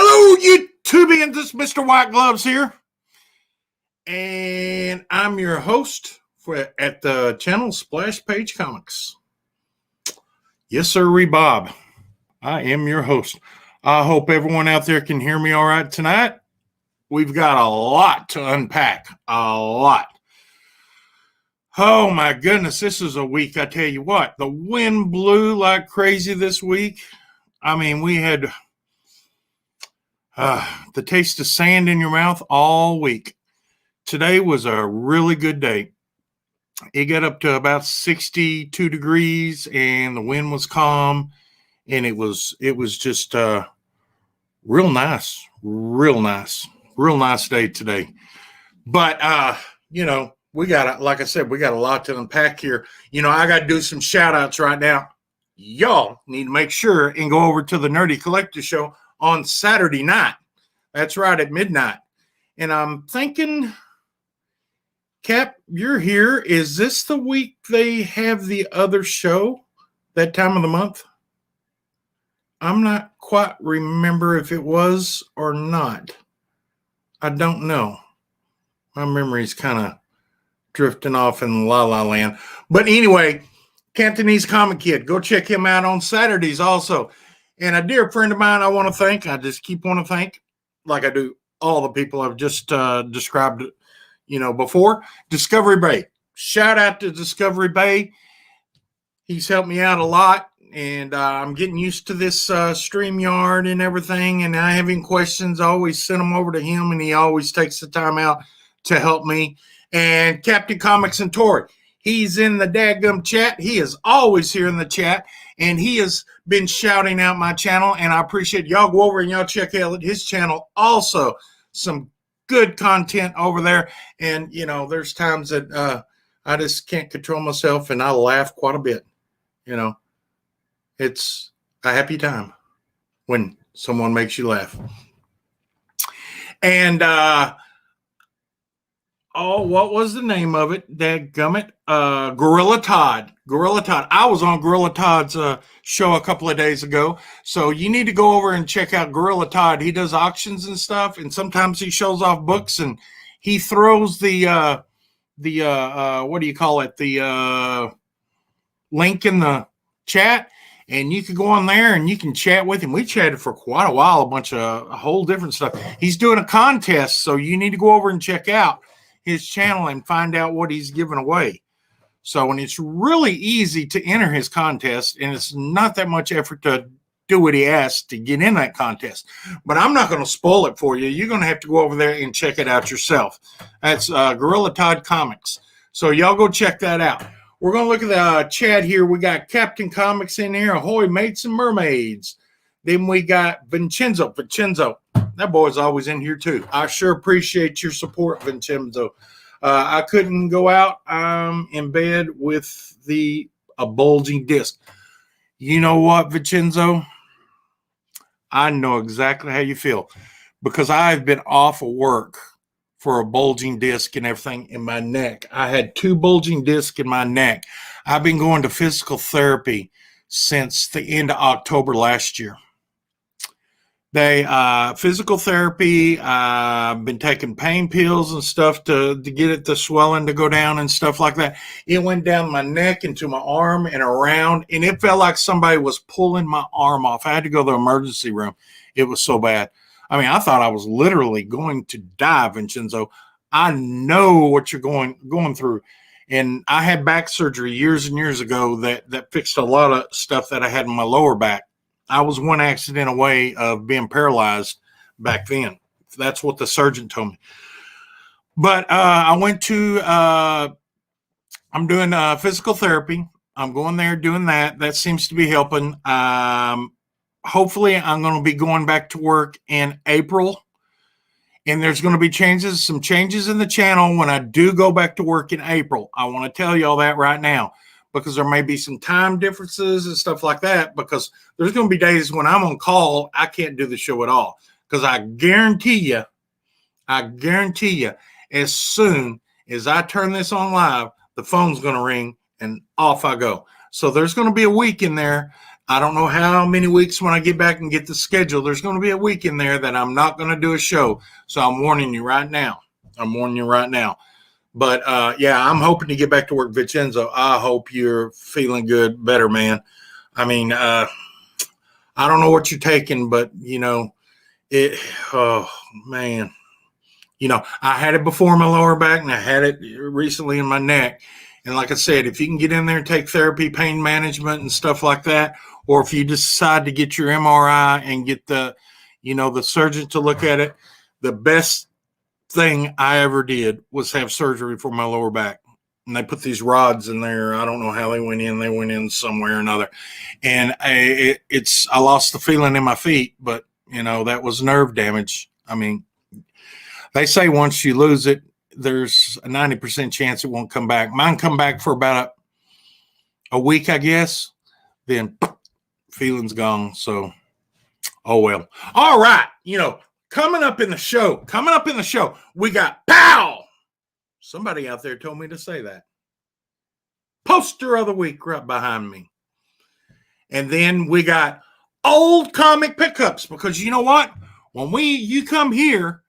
Hello, YouTubians. This is Mr. White Gloves here. And I'm your host at the channel Splash Page Comics. Yes, sir, Bob. I am your host. I hope everyone out there can hear me all right tonight. We've got a lot to unpack. A lot. Oh, my goodness. This is a week, I tell you what. The wind blew like crazy this week. I mean, we had the taste of sand in your mouth all week. Today was a really good day. It got up to about 62 degrees and the wind was calm, and it was just real nice day today. But we got, like I said, we got a lot to unpack here. I got to do some shout outs right now. Y'all need to make sure and go over to the Nerdy Collector Show on Saturday night. That's right, at midnight. And I'm thinking, Cap, you're here. Is this the week they have the other show that time of the month? I'm not quite remember if it was or not. I don't know. My memory's kind of drifting off in la la land. But anyway, Cantonese Comic Kid, go check him out on Saturdays also. And a dear friend of mine I want to thank, like I do all the people I've just described, before, Discovery Bay. Shout out to Discovery Bay. He's helped me out a lot, and I'm getting used to this StreamYard and everything, and I have any questions, I always send them over to him, and he always takes the time out to help me. And Captain Comics and Tori, he's in the dadgum chat. He is always here in the chat, and he has been shouting out my channel, and I appreciate y'all. Go over and y'all check out his channel also. Some good content over there, and there's times that I just can't control myself, and I laugh quite a bit. It's a happy time when someone makes you laugh. And what was the name of it? Dadgummit. Gorilla Todd. I was on Gorilla Todd's show a couple of days ago. So you need to go over and check out Gorilla Todd. He does auctions and stuff, and sometimes he shows off books, and he throws the what do you call it? The link in the chat, and you can go on there and you can chat with him. We chatted for quite a while, a whole different stuff. He's doing a contest, so you need to go over and check out his channel and find out what he's giving away. So, and it's really easy to enter his contest, and it's not that much effort to do what he asks to get in that contest. But I'm not going to spoil it for you. You're going to have to go over there and check it out yourself. That's Gorilla Todd Comics. So y'all go check that out. We're going to look at the chat here. We got Captain Comics in here. Ahoy, mates and mermaids. Then we got Vincenzo. That boy's always in here too. I sure appreciate your support, Vincenzo. I couldn't go out. I'm in bed with a bulging disc. You know what, Vincenzo? I know exactly how you feel, because I've been off of work for a bulging disc and everything in my neck. I had 2 bulging discs in my neck. I've been going to physical therapy since the end of October last year. Physical therapy, I've been taking pain pills and stuff to get the swelling to go down and stuff like that. It went down my neck into my arm and around, and it felt like somebody was pulling my arm off. I had to go to the emergency room. It was so bad. I mean, I thought I was literally going to die, Vincenzo. I know what you're going through. And I had back surgery years and years ago that fixed a lot of stuff that I had in my lower back. I was one accident away of being paralyzed back then. That's what the surgeon told me. But I went to, I'm doing physical therapy. I'm going there doing that. That seems to be helping. Hopefully, I'm going to be going back to work in April. And there's going to be some changes in the channel when I do go back to work in April. I want to tell you all that right now, because there may be some time differences and stuff like that, because there's going to be days when I'm on call, I can't do the show at all. Because I guarantee you, as soon as I turn this on live, the phone's going to ring and off I go. So there's going to be a week in there I don't know how many weeks when I get back and get the schedule. There's going to be a week in there that I'm not going to do a show. So I'm warning you right now. But yeah, I'm hoping to get back to work. Vincenzo, I hope you're feeling good, better, man. I mean, I don't know what you're taking, but it. Oh man, I had it before in my lower back, and I had it recently in my neck. And like I said, if you can get in there and take therapy, pain management, and stuff like that, or if you decide to get your MRI and get the surgeon to look at it, the best thing I ever did was have surgery for my lower back. And they put these rods in there. I don't know how they went in. They went in somewhere or another. And I lost the feeling in my feet, but that was nerve damage. I mean, they say once you lose it, there's a 90% chance it won't come back. Mine come back for about a week, I guess. Then feeling's gone. So, oh well. All right. Coming up in the show, we got pow. Somebody out there told me to say that. Poster of the week right behind me. And then we got old comic pickups, because you know what? When you come here,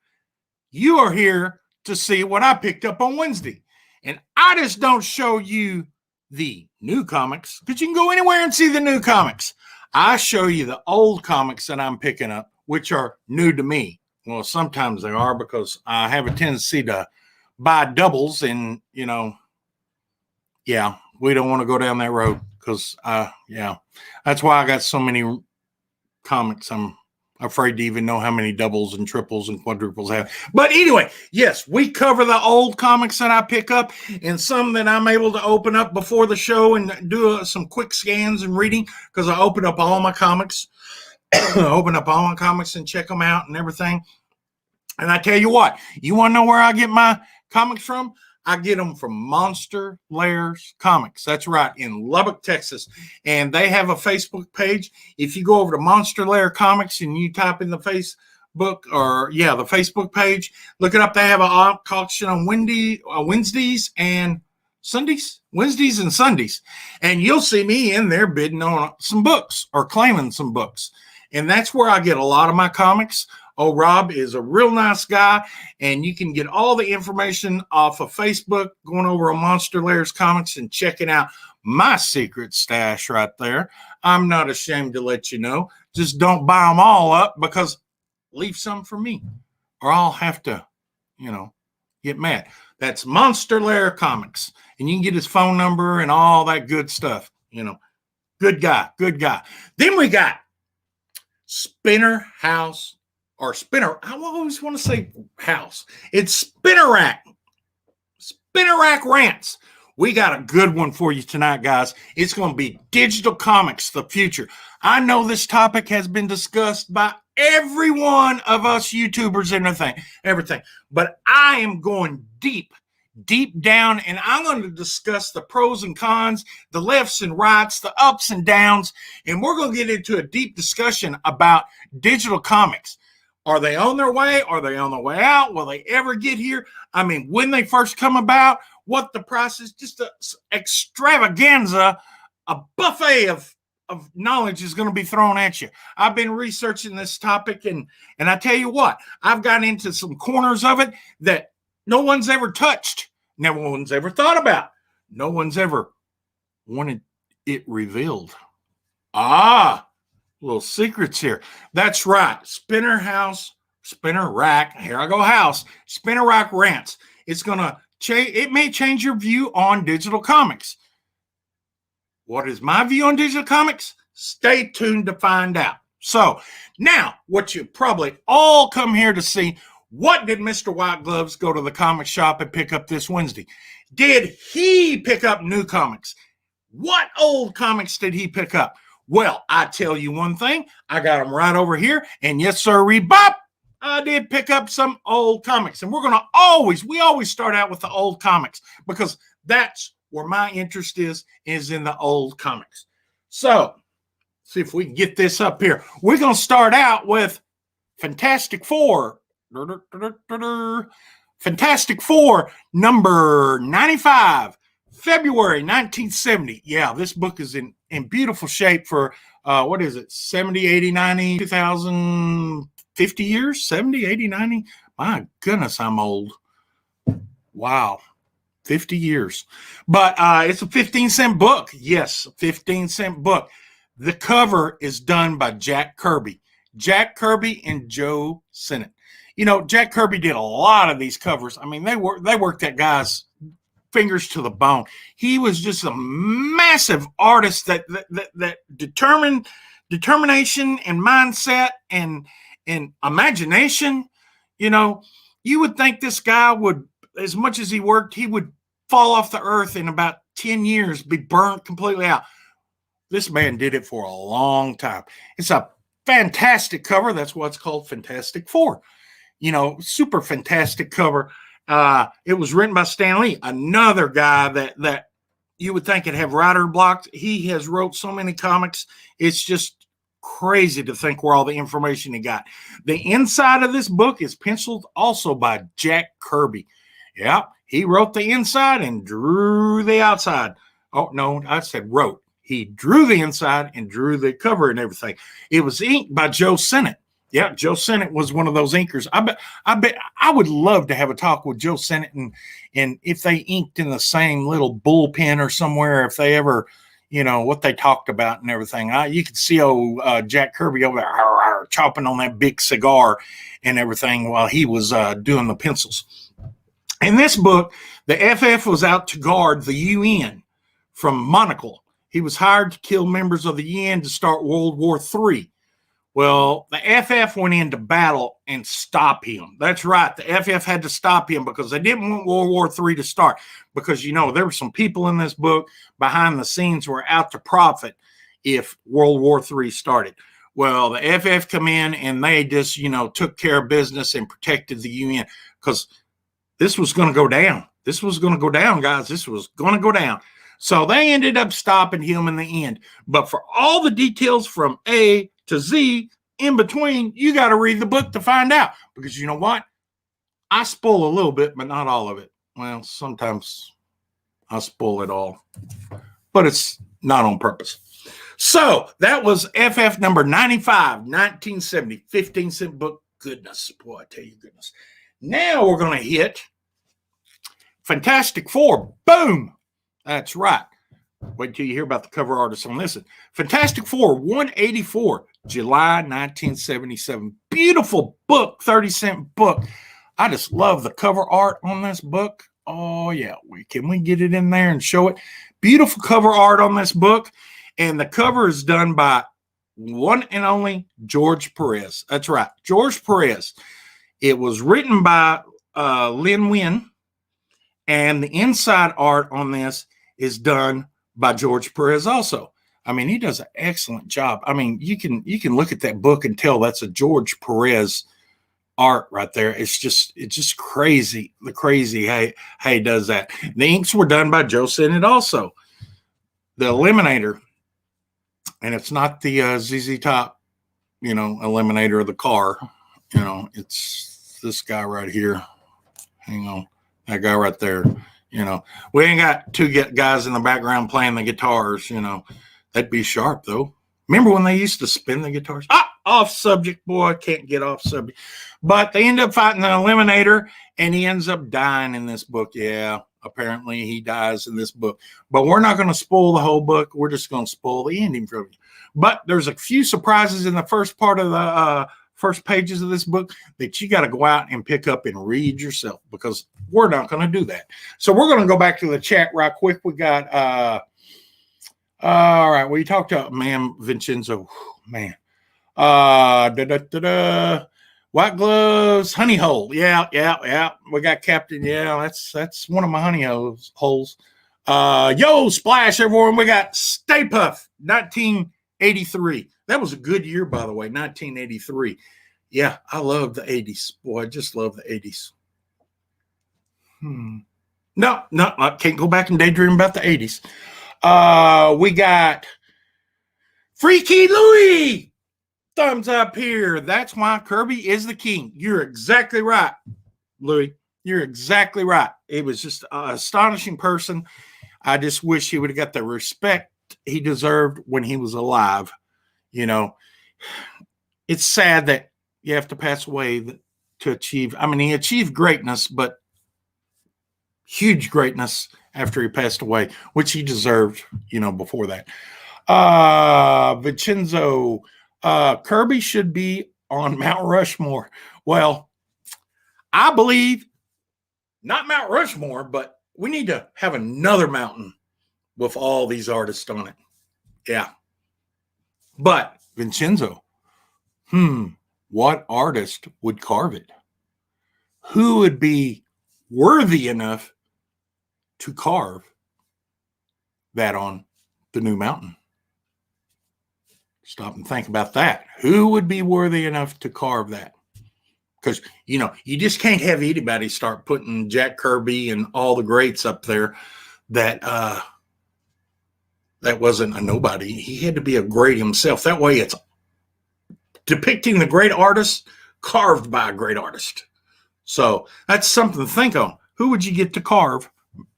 you are here to see what I picked up on Wednesday. And I just don't show you the new comics, because you can go anywhere and see the new comics. I show you the old comics that I'm picking up, which are new to me. Well, sometimes they are, because I have a tendency to buy doubles, and, yeah, we don't want to go down that road, because, that's why I got so many comics. I'm afraid to even know how many doubles and triples and quadruples I have. But anyway, yes, we cover the old comics that I pick up, and some that I'm able to open up before the show and do some quick scans and reading, because I open up all my comics. And check them out and everything. And I tell you what, you want to know where I get my comics from? I get them from Monster Lairs Comics. That's right, in Lubbock, Texas. And they have a Facebook page. If you go over to Monster Lair Comics and you type in the Facebook page, look it up. They have an auction on Wednesdays and Sundays. Wednesdays and Sundays. And you'll see me in there bidding on some books or claiming some books. And that's where I get a lot of my comics. Oh, Rob is a real nice guy, and you can get all the information off of Facebook, going over on Monster Lairs Comics and checking out my secret stash right there. I'm not ashamed to let you know. Just don't buy them all up, because leave some for me, or I'll have to, get mad. That's Monster Lair Comics, and you can get his phone number and all that good stuff. Good guy. Then we got Spinner House. Or Spinner, I always want to say house. It's Spinner Rack Rants. We got a good one for you tonight, guys. It's going to be digital comics, the future. I know this topic has been discussed by every one of us YouTubers and everything. But I am going deep down, and I'm going to discuss the pros and cons, the lefts and rights, the ups and downs, and we're going to get into a deep discussion about digital comics. Are they on their way? Are they on the way out? Will they ever get here? I mean, when they first come about, what the price is, just an extravaganza, a buffet of knowledge is going to be thrown at you. I've been researching this topic, and I tell you what, I've gotten into some corners of it that no one's ever touched, no one's ever thought about, no one's ever wanted it revealed. Little secrets here. That's right. Spinner Rack Rants. It's going to change. It may change your view on digital comics. What is my view on digital comics? Stay tuned to find out. So now, what you probably all come here to see, what did Mr. White Gloves go to the comic shop and pick up this Wednesday? Did he pick up new comics? What old comics did he pick up? Well, I tell you one thing, I got them right over here, and yes, sir, Bop, I did pick up some old comics, and we always start out with the old comics, because that's where my interest is in the old comics. So, see if we can get this up here. We're going to start out with Fantastic Four. Fantastic Four, number 95. February 1970. Yeah, this book is in beautiful shape for, what is it, 70, 80, 90, 2000, 50 years? 70, 80, 90? My goodness, I'm old. Wow. 50 years. But it's a 15-cent book. Yes, a 15-cent book. The cover is done by Jack Kirby. Jack Kirby and Joe Sennett. You know, Jack Kirby did a lot of these covers. I mean, they worked that guy's fingers to the bone. He was just a massive artist that determination and mindset and imagination. You know, you would think this guy would, as much as he worked, he would fall off the earth in about 10 years, be burnt completely out. This man did it for a long time. It's a fantastic cover. That's why it's called Fantastic Four. You know, super fantastic cover. It was written by Stan Lee, another guy that you would think would have writer blocks. He has wrote so many comics. It's just crazy to think where all the information he got. The inside of this book is penciled also by Jack Kirby. Yeah, he wrote the inside and drew the outside. Oh, no, I said wrote. He drew the inside and drew the cover and everything. It was inked by Joe Sennett. Yeah, Joe Sennett was one of those inkers. I bet I would love to have a talk with Joe Sennett and if they inked in the same little bullpen or somewhere, if they ever, you know, what they talked about and everything. You could see Jack Kirby over there chopping on that big cigar and everything while he was doing the pencils. In this book, the FF was out to guard the UN from Monocle. He was hired to kill members of the UN to start World War III. Well, the FF went into battle and stop him. That's right. The FF had to stop him because they didn't want World War III to start. Because, you know, there were some people in this book behind the scenes who were out to profit if World War III started. Well, the FF come in and they just, you know, took care of business and protected the UN because this was going to go down. This was going to go down, guys. This was going to go down. So they ended up stopping him in the end. But for all the details from A to Z in between, you got to read the book to find out. Because you know what? I spoil a little bit, but not all of it. Well, sometimes I spoil it all. But it's not on purpose. So that was FF number 95, 1970, 15-cent book. Goodness, boy, I tell you, goodness. Now we're going to hit Fantastic Four. Boom! That's right. Wait till you hear about the cover artist on this one. Fantastic Four, 184, July 1977. Beautiful book, 30-cent book. I just love the cover art on this book. Oh, yeah. Can we get it in there and show it? Beautiful cover art on this book. And the cover is done by one and only George Perez. That's right. George Perez. It was written by Lin Win. And the inside art on this is done by George Perez also. I mean, he does an excellent job. I mean, you can look at that book and tell that's a George Perez art right there. It's just crazy, the crazy how he does that. The inks were done by Joe Sennett also. The Eliminator, and it's not the ZZ Top, you know, Eliminator of the car. You know, it's this guy right here. Hang on, that guy right there. You know, we ain't got two guys in the background playing the guitars, you know. That'd be sharp, though. Remember when they used to spin the guitars? Off subject, boy. I can't get off subject. But they end up fighting the Eliminator, and he ends up dying in this book. Yeah, apparently he dies in this book. But we're not going to spoil the whole book. We're just going to spoil the ending for you. But there's a few surprises in the first part of the first pages of this book that you got to go out and pick up and read yourself because we're not going to do that. So we're going to go back to the chat right quick. We got, all right, we talked to, man, Vincenzo, man. White gloves, honey hole. Yeah. We got Captain. Yeah, that's one of my honey holes. Yo, splash, everyone. We got Stay Puft, 1983. That was a good year, by the way, 1983. Yeah, I love the 80s. Boy, I just love the 80s. No, I can't go back and daydream about the 80s. We got Freaky Louie. Thumbs up here. That's why Kirby is the king. You're exactly right, Louie. You're exactly right. It was just an astonishing person. I just wish he would have got the respect he deserved when he was alive. You know, it's sad that you have to pass away to achieve. I mean, he achieved greatness, but huge greatness after he passed away, which he deserved, before that. Vincenzo, Kirby should be on Mount Rushmore. Well, I believe not Mount Rushmore, but we need to have another mountain with all these artists on it. Yeah. But Vincenzo, what artist would carve it? Who would be worthy enough to carve that on the new mountain? Stop and think about that. Who would be worthy enough to carve that? Because, you just can't have anybody start putting Jack Kirby and all the greats up there that wasn't a nobody. He had to be a great himself. That way it's depicting the great artist carved by a great artist. So that's something to think on. Who would you get to carve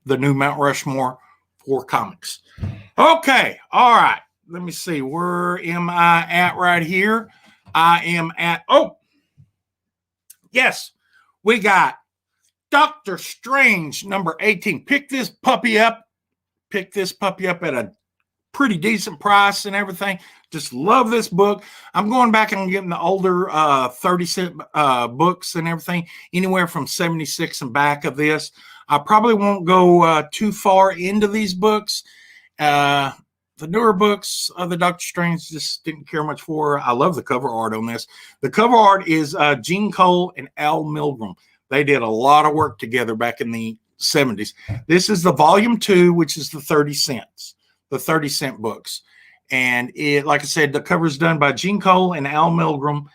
the new Mount Rushmore for comics? Okay. All right. Let me see. Where am I at right here? I am at, yes, we got Doctor Strange number 18. Pick this puppy up at a pretty decent price and everything. Just love this book. I'm going back and getting the older 30-cent books and everything, anywhere from 76 and back of this. I probably won't go too far into these books. The newer books of the Doctor Strange just didn't care much for. I love the cover art on this. The cover art is Gene Cole and Al Milgrom. They did a lot of work together back in the 70s. This is the volume 2, which is the 30 cents, the 30-cent books. And it, like I said, the cover is done by Gene Cole and Al Milgrom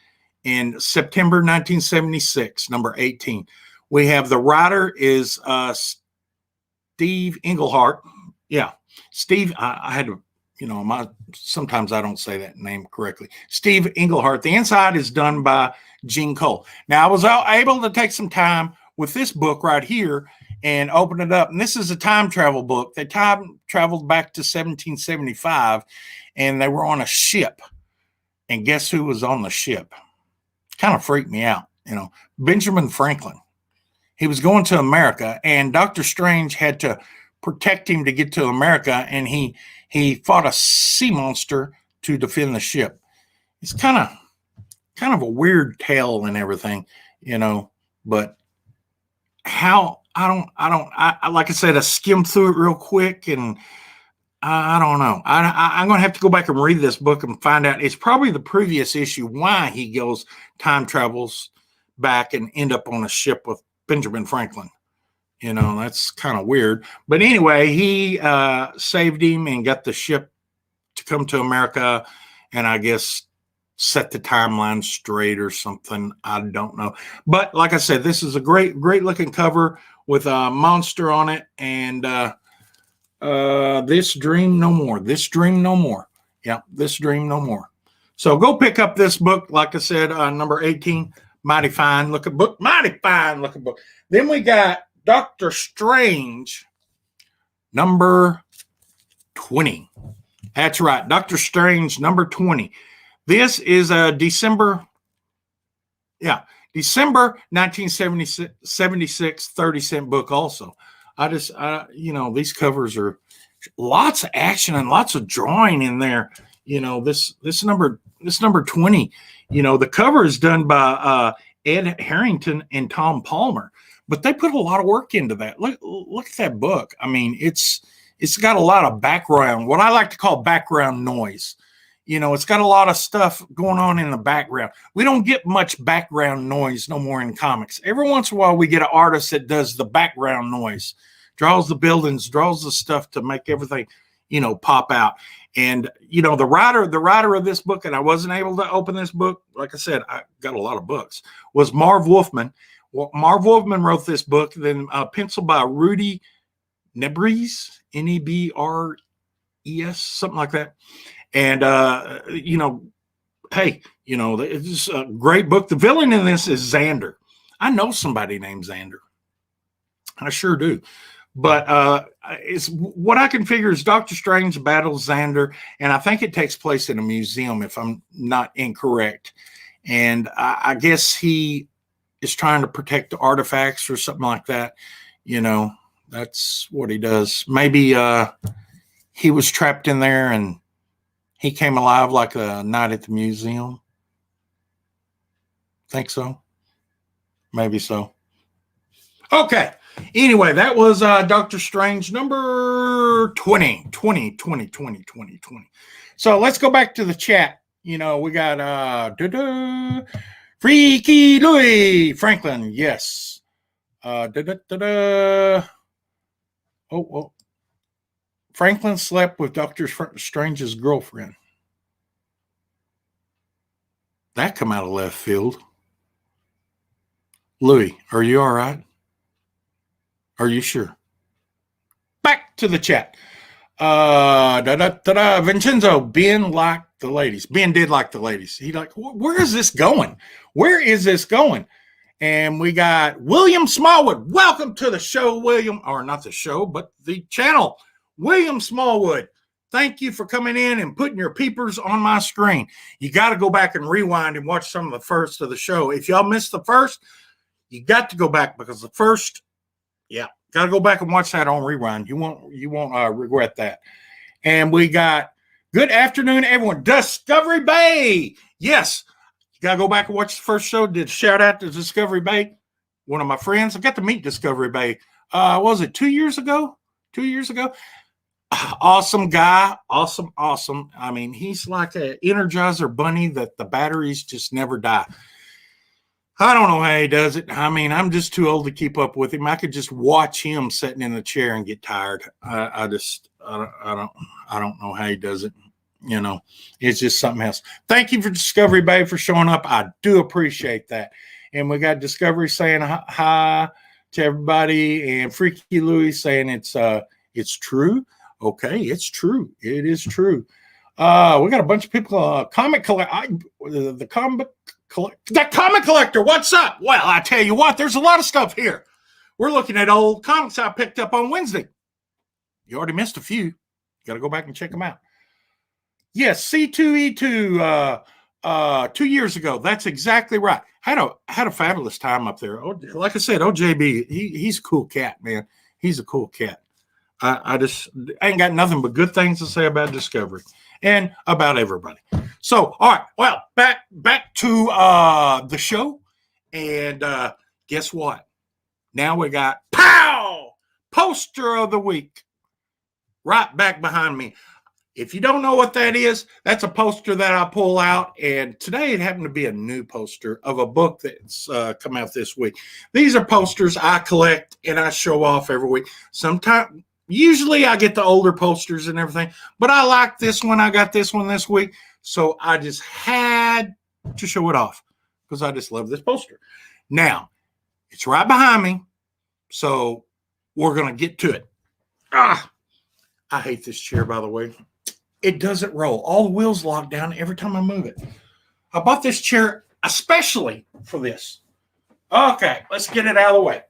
in September 1976, number 18. We have the writer is Steve Englehart. Yeah, Steve, I had to, sometimes I don't say that name correctly. Steve Englehart. The inside is done by Gene Cole. Now, I was able to take some time with this book right here and open it up. And this is a time travel book. They time traveled back to 1775, and they were on a ship. And guess who was on the ship? Kind of freaked me out, Benjamin Franklin. He was going to America, and Dr. Strange had to protect him to get to America, and he fought a sea monster to defend the ship. It's kind of a weird tale and everything, but how I like I said, I skimmed through it real quick, and I don't know. I'm going to have to go back and read this book and find out. It's probably the previous issue why he goes time travels back and end up on a ship with Benjamin Franklin. That's kind of weird. But anyway, he saved him and got the ship to come to America, and I guess set the timeline straight or something. I don't know. But like I said, this is a great looking cover with a monster on it, and This Dream No More. This Dream No More. Yeah, This Dream No More. So go pick up this book. Like I said, number 18. Mighty fine looking book. Mighty fine looking book. Then we got Doctor Strange, number 20. That's right. Doctor Strange, number 20. This is a December 1976, 30-cent book also. These covers are lots of action and lots of drawing in there. This number 20, the cover is done by Ed Harrington and Tom Palmer. But they put a lot of work into that. Look at that book. I mean, it's got a lot of background, what I like to call background noise. It's got a lot of stuff going on in the background. We don't get much background noise no more in comics. Every once in a while, we get an artist that does the background noise, draws the buildings, draws the stuff to make everything, pop out. And, the writer of this book, and I wasn't able to open this book. Like I said, I got a lot of books, was Marv Wolfman. Well, Marv Wolfman wrote this book, then penciled by Rudy Nebres, Nebres, something like that. And, it's a great book. The villain in this is Xander. I know somebody named Xander. I sure do. But it's what I can figure is Doctor Strange battles Xander, and I think it takes place in a museum, if I'm not incorrect. And I guess he is trying to protect the artifacts or something like that. You know, that's what he does. Maybe he was trapped in there and he came alive like a night at the museum. Think so? Maybe so. Okay. Anyway, that was Doctor Strange number 20. So let's go back to the chat. You know, we got Freaky Louie Franklin. Yes. Oh, Franklin slept with Doctor Strange's girlfriend. That come out of left field. Louis, are you all right? Are you sure? Back to the chat. Vincenzo, Ben liked the ladies. Ben did like the ladies. He like, where is this going? Where is this going? And we got William Smallwood. Welcome to the show, William. Or not the show, but the channel. William Smallwood. Thank you for coming in and putting your peepers on my screen. You got to go back and rewind and watch some of the first of the show. If y'all missed the first, you got to go back because the first, yeah, got to go back and watch that on rewind. You won't regret that. And we got good afternoon, everyone. Discovery Bay. Yes, you got to go back and watch the first show. Did shout out to Discovery Bay. One of my friends. I got to meet Discovery Bay. Was it 2 years ago? 2 years ago. Awesome guy. Awesome. I mean, he's like an Energizer bunny that the batteries just never die. I don't know how he does it. I mean, I'm just too old to keep up with him. I could just watch him sitting in the chair and get tired. I don't know how he does it. You know, it's just something else. Thank you for Discovery Bay for showing up. I do appreciate that. And we got Discovery saying hi to everybody, and Freaky Louie saying it's true. Okay, it's true. It is true. We got a bunch of people. Comic collector. The comic collector. What's up? Well, I tell you what. There's a lot of stuff here. We're looking at old comics I picked up on Wednesday. You already missed a few. Got to go back and check them out. Yes, C2E2. 2 years ago. That's exactly right. Had a fabulous time up there. Oh, like I said, OJB. He's a cool cat, man. He's a cool cat. I ain't got nothing but good things to say about Discovery and about everybody. So, all right. Well, back to the show. And guess what? Now we got poster of the week right back behind me. If you don't know what that is, that's a poster that I pull out. And today it happened to be a new poster of a book that's come out this week. These are posters I collect and I show off every week. Usually I get the older posters and everything, but I like this one. I got this one this week. So I just had to show it off because I just love this poster. Now, it's right behind me. So we're going to get to it. I hate this chair, by the way. It doesn't roll. All the wheels lock down every time I move it. I bought this chair especially for this. Okay, let's get it out of the way.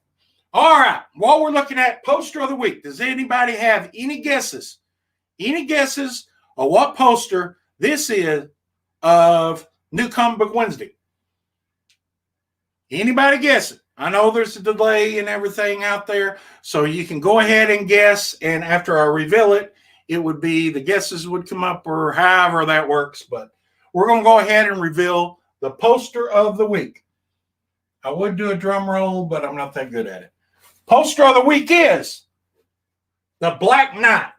All right, while we're looking at poster of the week, does anybody have any guesses? Any guesses of what poster this is of New Comic Book Wednesday? Anybody guess it? I know there's a delay and everything out there, so you can go ahead and guess, and after I reveal it, it would be the guesses would come up or however that works, but we're going to go ahead and reveal the poster of the week. I would do a drum roll, but I'm not that good at it. Poster of the week is The Black Knight,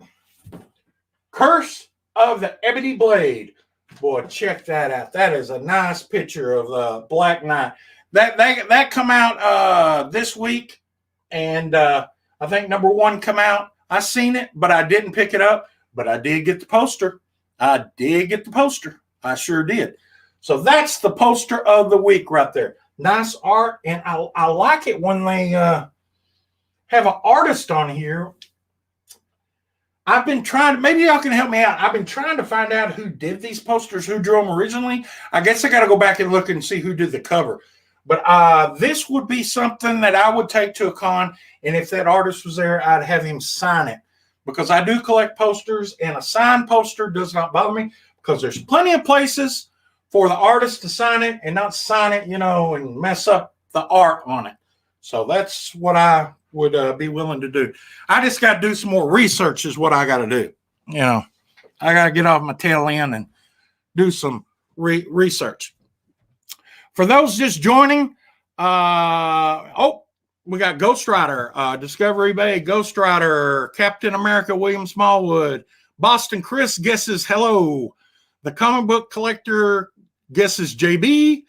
Curse of the Ebony Blade. Boy, check that out. That is a nice picture of the Black Knight. That come out this week, and I think number 1 come out. I seen it, but I didn't pick it up. But I did get the poster. I sure did. So that's the poster of the week right there. Nice art, and I like it when they have an artist on here. I've been trying, maybe y'all can help me out. I've been trying to find out who did these posters, who drew them originally. I guess I got to go back and look and see who did the cover. But this would be something that I would take to a con, and if that artist was there, I'd have him sign it, because I do collect posters, and a signed poster does not bother me, because there's plenty of places for the artist to sign it and not sign it, and mess up the art on it. So that's what I would be willing to do. I just got to do some more research is what I got to do. I got to get off my tail end and do some research. For those just joining, we got Ghost Rider, Discovery Bay, Ghost Rider, Captain America, William Smallwood, Boston Chris guesses hello, the comic book collector guesses JB,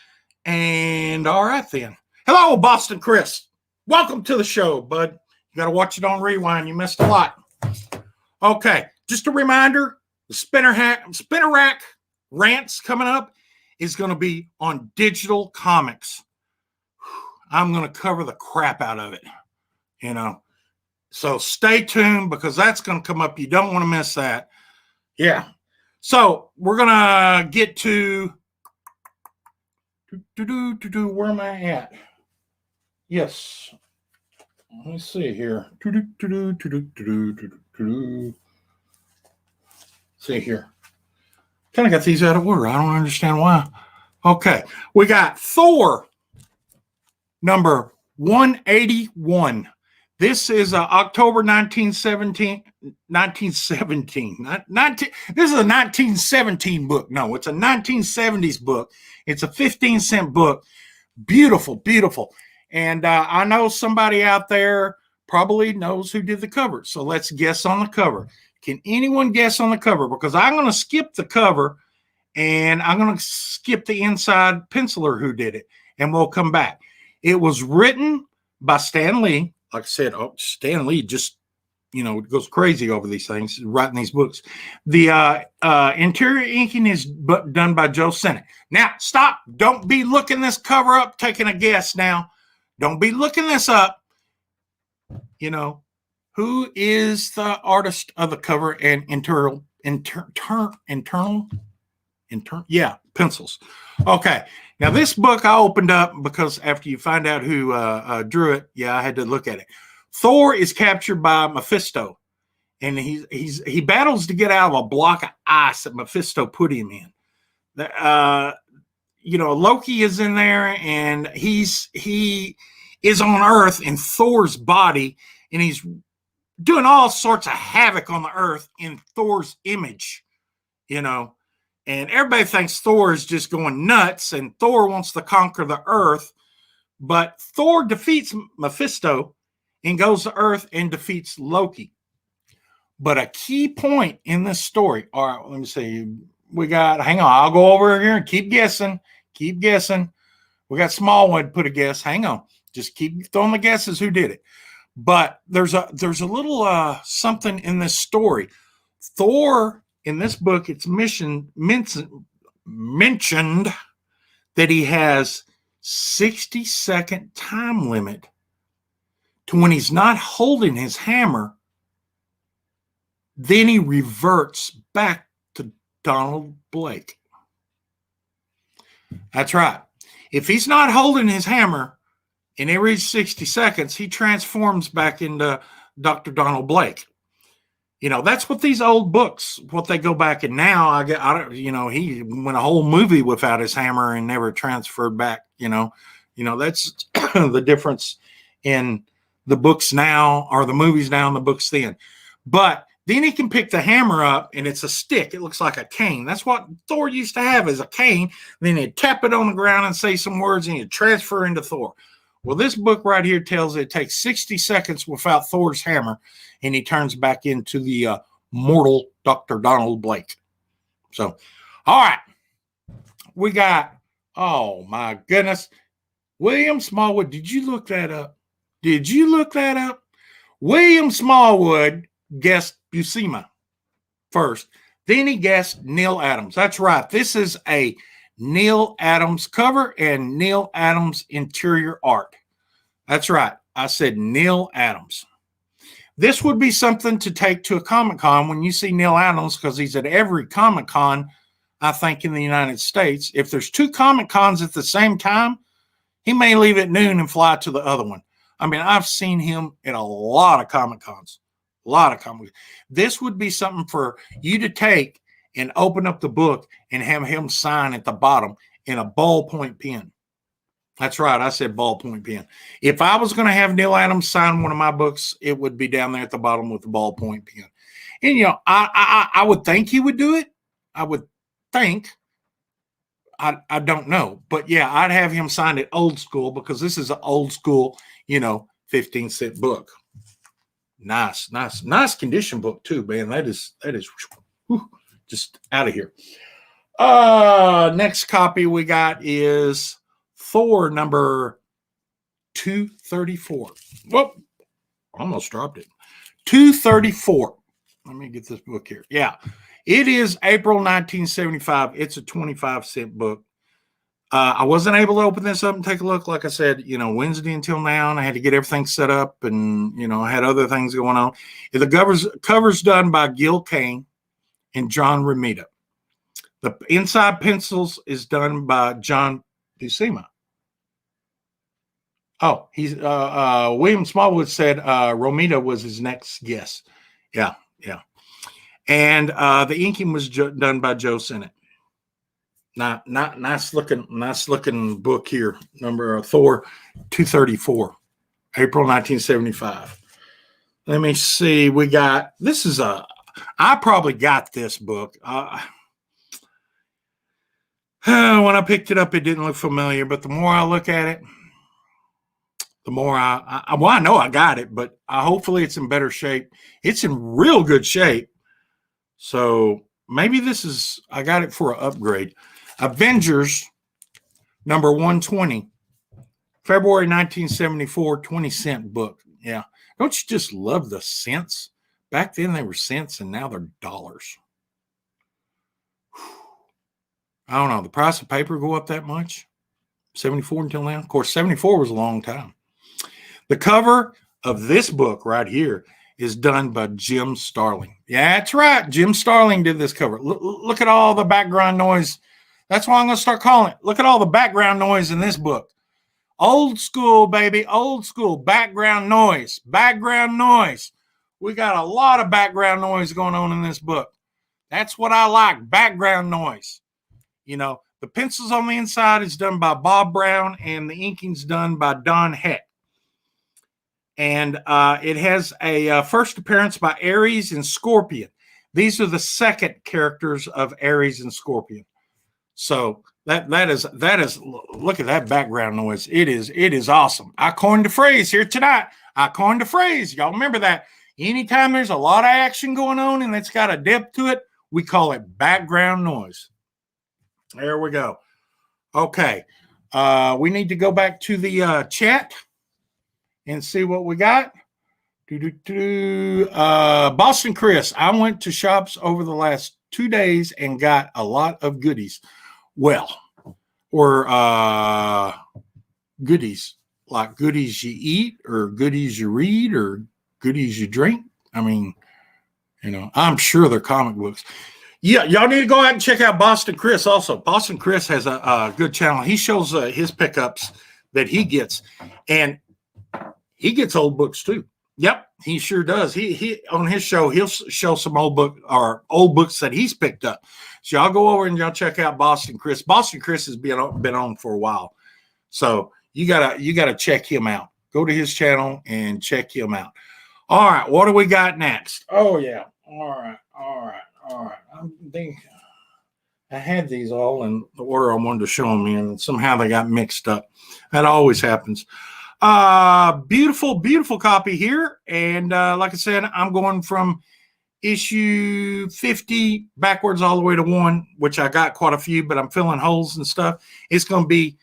and all right then. Hello, Boston Chris. Welcome to the show, bud. You got to watch it on rewind. You missed a lot. Okay, just a reminder, the Spinner Rack rants coming up is going to be on digital comics. I'm going to cover the crap out of it, So stay tuned, because that's going to come up. You don't want to miss that. Yeah. So we're going to get to where am I at? Yes. Let me see here. See here. Kind of got these out of order. I don't understand why. Okay. We got Thor number 181. This is October 1917. This is a 1917 book. No, it's a 1970s book. It's a 15-cent book. Beautiful, beautiful. And I know somebody out there probably knows who did the cover. So let's guess on the cover. Can anyone guess on the cover? Because I'm going to skip the cover and I'm going to skip the inside penciler who did it. And we'll come back. It was written by Stan Lee. Like I said, Stan Lee just, goes crazy over these things, writing these books. The interior inking is done by Joe Sennett. Now, stop. Don't be looking this cover up, taking a guess now. Don't be looking this up. Who is the artist of the cover and yeah, pencils. Okay. Now, this book I opened up because after you find out who drew it, I had to look at it. Thor is captured by Mephisto, and he battles to get out of a block of ice that Mephisto put him in. Loki is in there, and he is on Earth in Thor's body, and he's doing all sorts of havoc on the Earth in Thor's image, And everybody thinks Thor is just going nuts, and Thor wants to conquer the Earth. But Thor defeats Mephisto and goes to Earth and defeats Loki. But a key point in this story, all right, let me see. Hang on, I'll go over here and keep guessing. Keep guessing. We got Smallwood put a guess. Hang on. Just keep throwing the guesses who did it. But there's a little something in this story. Thor, in this book, it's mentioned that he has 60-second time limit to when he's not holding his hammer. Then he reverts back to Donald Blake. That's right. If he's not holding his hammer and it reaches 60 seconds, he transforms back into Dr. Donald Blake. That's what these old books, what they go back, and now he went a whole movie without his hammer and never transferred back. That's the difference in the books now, or the movies now and the books then. But then he can pick the hammer up, and it's a stick. It looks like a cane. That's what Thor used to have, is a cane. Then he'd tap it on the ground and say some words, and he'd transfer into Thor. Well, this book right here tells it takes 60 seconds without Thor's hammer, and he turns back into the mortal Dr. Donald Blake. So, all right. We got, oh, my goodness. William Smallwood, did you look that up? William Smallwood guessed Buscema first. Then he guessed Neil Adams. That's right. This is a Neil Adams cover and Neil Adams interior art. That's right. I said Neil Adams. This would be something to take to a Comic-Con when you see Neil Adams, because he's at every Comic-Con, I think, in the United States. If there's two Comic-Cons at the same time, He may leave at noon and fly to the other one. I mean, I've seen him at a lot of Comic Cons. A lot of Comic. This would be something for you to take and open up the book and have him sign at the bottom in a ballpoint pen. That's right. I said ballpoint pen. If I was going to have Neil Adams sign one of my books, it would be down there at the bottom with the ballpoint pen. And, you know, I would think he would do it. I would think. I don't know. But, yeah, I'd have him sign it old school because this is an old school, you know, 15-cent book. Nice condition book, too, man. That is whew, just out of here. Next copy we got is Thor number 234. Whoop, almost dropped it. 234. Let me get this book here. Yeah, it is April 1975. It's a 25-cent book. I wasn't able to open this up and take a look. Like I said, you know, Wednesday until now, and I had to get everything set up, and you know, I had other things going on. The cover's done by Gil Kane and John Romita. The inside pencils is done by John Buscema. Oh, he's William Smallwood said Romita was his next guest. Yeah. And the inking was done by Joe Sennett. Nice looking book here. Number Thor 234, April 1975. Let me see. We got this is I probably got this book. When I picked it up, it didn't look familiar, but the more I look at it, the more I know I got it, but hopefully it's in better shape. It's in real good shape. So maybe I got it for an upgrade. Avengers number 120, February 1974, 20-cent book. Yeah. Don't you just love the cents? Back then they were cents and now they're dollars. I don't know. The price of paper go up that much? 74 until now? Of course, 74 was a long time. The cover of this book right here is done by Jim Starlin. Yeah, that's right. Jim Starlin did this cover. Look at all the background noise. That's why I'm going to start calling it. Look at all the background noise in this book. Old school, baby. Old school. Background noise. Background noise. We got a lot of background noise going on in this book. That's what I like. Background noise. You know, the pencils on the inside is done by Bob Brown and the inking's done by Don Heck. And it has a first appearance by Ares and Scorpion. These are the second characters of Ares and Scorpion. So that is look at that background noise. It is awesome. I coined a phrase here tonight. I coined a phrase. Y'all remember that? Anytime there's a lot of action going on and it's got a depth to it, we call it background noise. There we go. Okay. We need to go back to the chat and see what we got. Boston Chris, I went to shops over the last 2 days and got a lot of goodies. Well, or goodies, like goodies you eat or goodies you read or goodies you drink. I mean, you know, I'm sure they're comic books. Yeah, y'all need to go out and check out Boston Chris also. Boston Chris has a good channel. He shows his pickups that he gets, and he gets old books too. Yep, he sure does. He on his show, he'll show some old books that he's picked up. So y'all go over and y'all check out Boston Chris. Boston Chris has been on for a while. So you gotta check him out. Go to his channel and check him out. All right, what do we got next? Oh yeah. All right. I had these all in the order I wanted to show them in, and somehow they got mixed up. That always happens. Beautiful copy here. And like I said, I'm going from issue 50 backwards all the way to 1, which I got quite a few, but I'm filling holes and stuff. It's going to be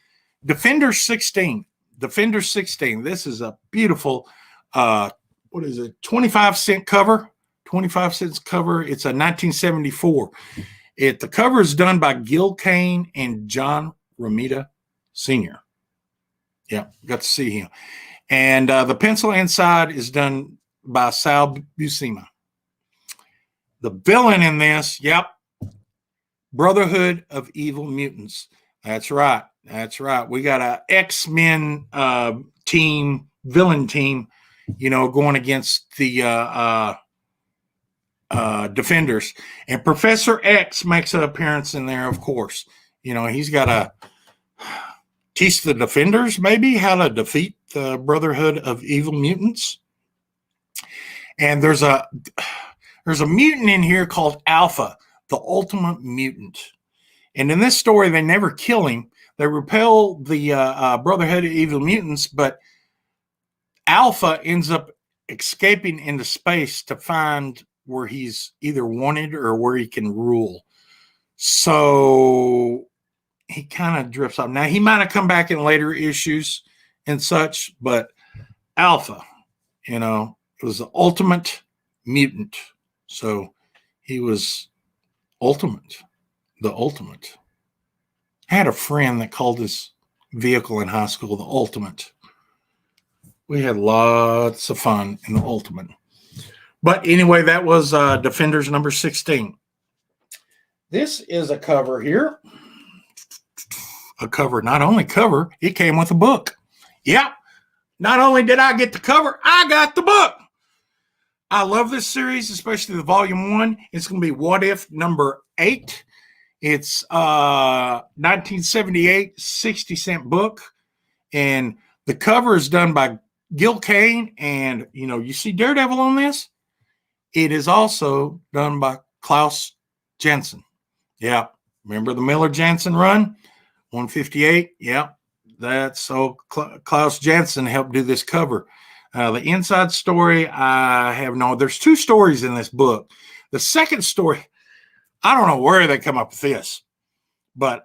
Defender 16. Defender 16. This is a beautiful, 25-cent cover. 25 cents cover. It's a 1974. The cover is done by Gil Kane and John Romita Sr. Yeah, got to see him. And the pencil inside is done by Sal Buscema. The villain in this, yep, Brotherhood of Evil Mutants. That's right. That's right. We got a X-Men team, villain team, going against the Defenders. And Professor X makes an appearance in there, of course. He's got to teach the Defenders maybe how to defeat the Brotherhood of Evil Mutants. And there's a mutant in here called Alpha, the ultimate mutant. And in this story, they never kill him. They repel the Brotherhood of Evil Mutants, but Alpha ends up escaping into space to find where he's either wanted or where he can rule. So he kind of drifts off. Now, he might have come back in later issues and such, but Alpha, it was the ultimate mutant. So he was the ultimate. I had a friend that called his vehicle in high school the Ultimate. We had lots of fun in the Ultimate. But anyway, that was Defenders number 16. This is a cover here. A cover, not only cover, it came with a book. Yep. Not only did I get the cover, I got the book. I love this series, especially the volume 1. It's going to be What If number 8. It's 1978, 60-cent book. And the cover is done by Gil Kane. And, you see Daredevil on this? It is also done by Klaus Janson. Yeah. Remember the Miller-Janson run? 158. Yeah. That's so Klaus Janson helped do this cover. The inside story, there's 2 stories in this book. The second story, I don't know where they come up with this, but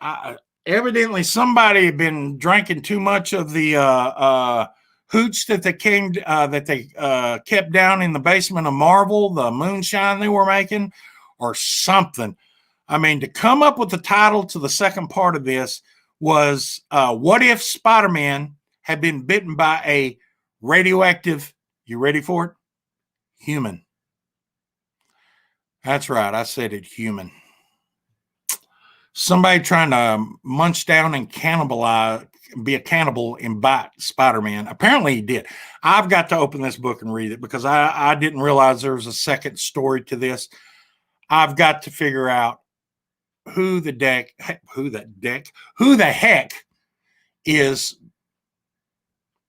evidently somebody had been drinking too much of the hooch that they kept down in the basement of Marvel, the moonshine they were making, or something. I mean, to come up with the title to the second part of this was What If Spider-Man had been bitten by a radioactive, you ready for it? Human. That's right. I said it, human. Somebody trying to munch down and cannibalize, be a cannibal and bite Spider-Man. Apparently he did. I've got to open this book and read it because I didn't realize there was a second story to this. I've got to figure out who the heck is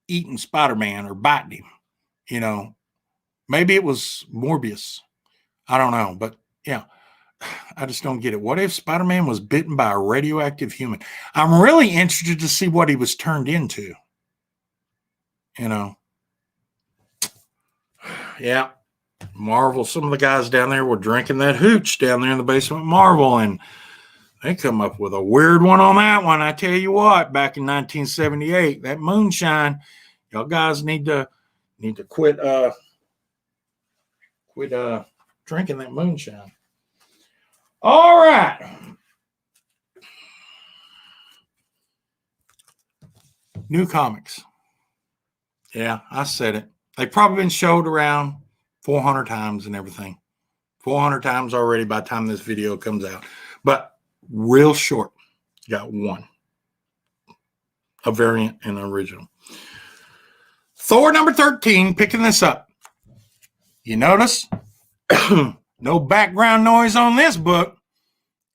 eating Spider-Man or biting him. Maybe it was Morbius. I don't know, but yeah, I just don't get it. What if Spider-Man was bitten by a radioactive human? I'm really interested to see what he was turned into. Yeah, Marvel. Some of the guys down there were drinking that hooch down there in the basement of Marvel, and they come up with a weird one on that one. I tell you what, back in 1978, that moonshine, y'all guys need to quit drinking that moonshine. All right. New comics. Yeah, I said it. They've probably been showed around 400 times and everything. 400 times already by the time this video comes out. But real short. Got one. A variant and an original. Thor number 13, picking this up. You notice? No background noise on this book.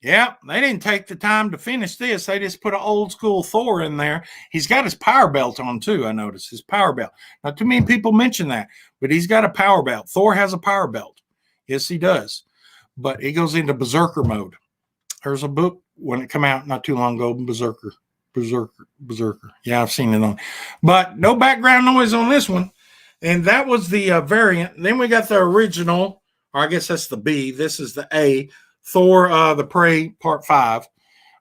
Yeah, they didn't take the time to finish this. They just put an old school Thor in there. He's got his power belt on too, I noticed. His power belt. Not too many people mention that, but he's got a power belt. Thor has a power belt. Yes, he does. But he goes into berserker mode. There's a book when it came out not too long ago, Berserker. Yeah, I've seen it on. But no background noise on this one. And that was the variant. Then we got the original, or I guess that's the B. This is the A. Thor, the Prey, Part 5.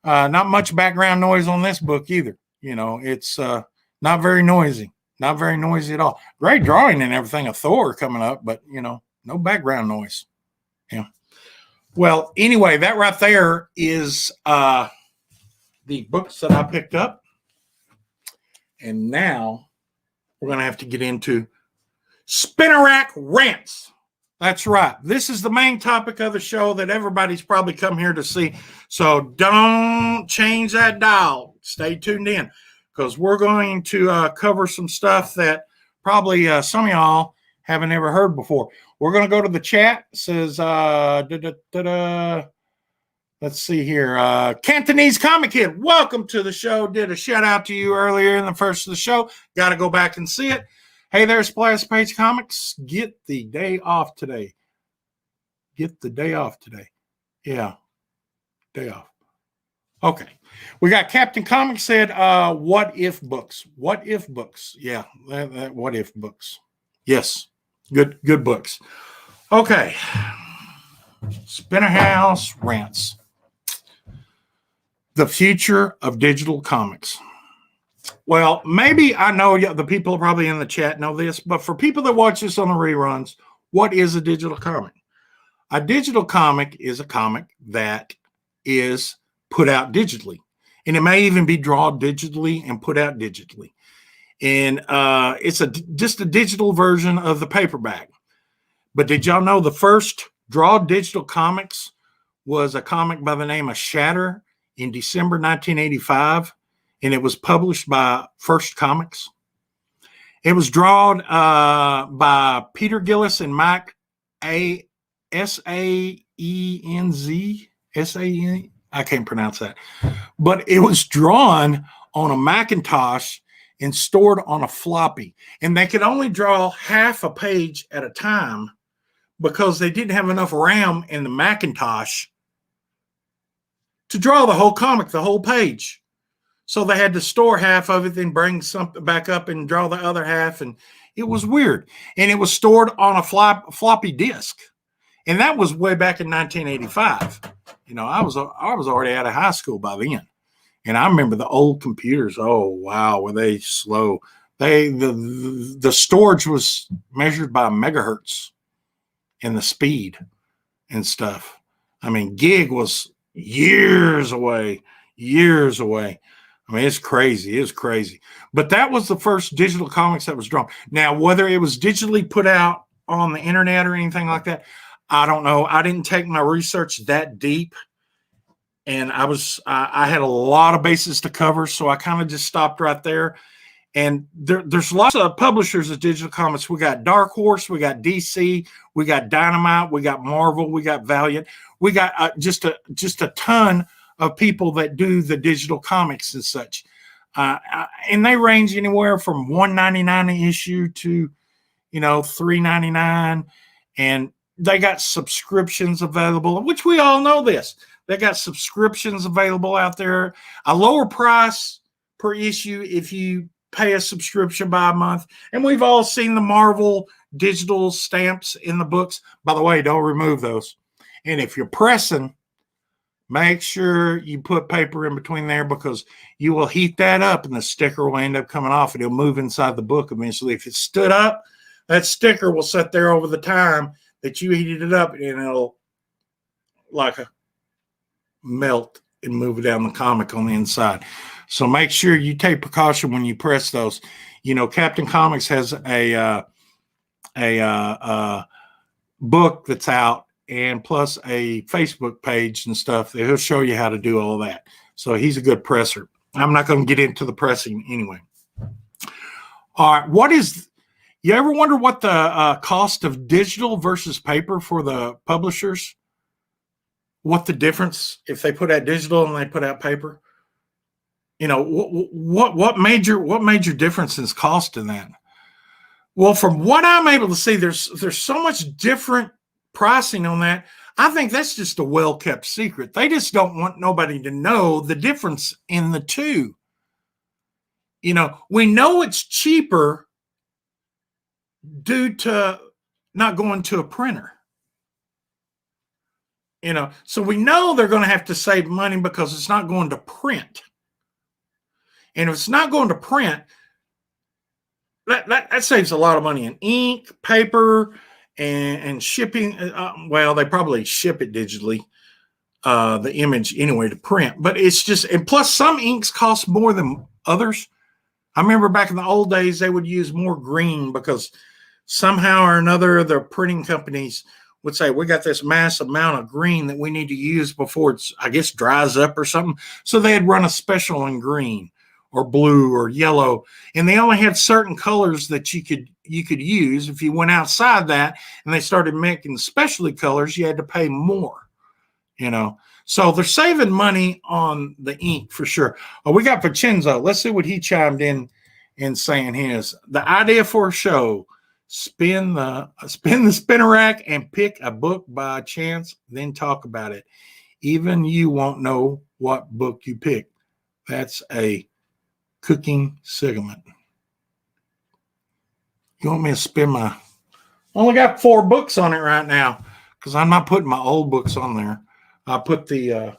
Not much background noise on this book either. It's not very noisy. Not very noisy at all. Great drawing and everything of Thor coming up, but, no background noise. Yeah. Well, anyway, that right there is the books that I picked up. And now we're going to have to get into Spinnerack Rants. That's right. This is the main topic of the show that everybody's probably come here to see. So don't change that dial. Stay tuned in because we're going to cover some stuff that probably some of y'all haven't ever heard before. We're going to go to the chat. It says, let's see here. Cantonese Comic Kid, welcome to the show. Did a shout out to you earlier in the first of the show. Got to go back and see it. Hey there, Splash Page Comics. Get the day off today. Yeah, day off. Okay. We got Captain Comics said, what if books? What if books? Yeah, what if books. Yes, good books. Okay. Spinnerhouse Rants. The future of digital comics. Well, maybe I know the people probably in the chat know this, but for people that watch this on the reruns, what is a digital comic? A digital comic is a comic that is put out digitally. And it may even be drawn digitally and put out digitally. And it's just a digital version of the paperback. But did y'all know the first draw digital comics was a comic by the name of Shatter in December 1985, and it was published by First Comics. It was drawn by Peter Gillis and Mike Saenz. S-A-N. I can't pronounce that. But it was drawn on a Macintosh and stored on a floppy. And they could only draw half a page at a time because they didn't have enough RAM in the Macintosh to draw the whole comic, the whole page. So they had to store half of it, then bring something back up and draw the other half. And it was weird. And it was stored on a floppy disk. And that was way back in 1985. You know, I was already out of high school by then. And I remember the old computers. Oh, wow, were they slow. The storage was measured by megahertz and the speed and stuff. I mean, gig was years away. I mean, it's crazy. But that was the first digital comics that was drawn. Now, whether it was digitally put out on the internet or anything like that, I don't know. I didn't take my research that deep. And I had a lot of bases to cover, so I kind of just stopped right there. And there's lots of publishers of digital comics. We got Dark Horse, we got DC, we got Dynamite, we got Marvel, we got Valiant. We got just a ton of people that do the digital comics and such. And they range anywhere from $1.99 an issue to, $3.99. And they got subscriptions available, which we all know this. They got subscriptions available out there, a lower price per issue if you pay a subscription by a month. And we've all seen the Marvel digital stamps in the books. By the way, don't remove those. And if you're pressing, make sure you put paper in between there because you will heat that up and the sticker will end up coming off and it'll move inside the book eventually. If it stood up, that sticker will sit there over the time that you heated it up and it'll melt and move it down the comic on the inside. So make sure you take precaution when you press those. Captain Comics has a book that's out and plus a Facebook page and stuff that he'll show you how to do all that. So he's a good presser. I'm not going to get into the pressing anyway. All right. You ever wonder what the cost of digital versus paper for the publishers? What the difference if they put out digital and they put out paper? What major difference is cost in that? Well, from what I'm able to see, there's so much different pricing on that. I think that's just a well-kept secret. They just don't want nobody to know the difference in the two. We know it's cheaper due to not going to a printer. So we know they're going to have to save money because it's not going to print. And if it's not going to print, that saves a lot of money in ink, paper, and shipping. Well, they probably ship it digitally, the image anyway to print. But it's just, and plus some inks cost more than others. I remember back in the old days, they would use more green because somehow or another, the printing companies would say, we got this massive amount of green that we need to use before it's, I guess, dries up or something. So they'd run a special in green or blue or yellow, and they only had certain colors that you could use. If you went outside that and they started making specialty colors, you had to pay more, So they're saving money on the ink for sure. Oh, we got Vincenzo. Let's see what he chimed in saying his. The idea for a show: spin the spinner rack and pick a book by chance, then talk about it. Even you won't know what book you picked. That's a cooking segment. You want me to spin my... Only got 4 books on it right now because I'm not putting my old books on there. I put the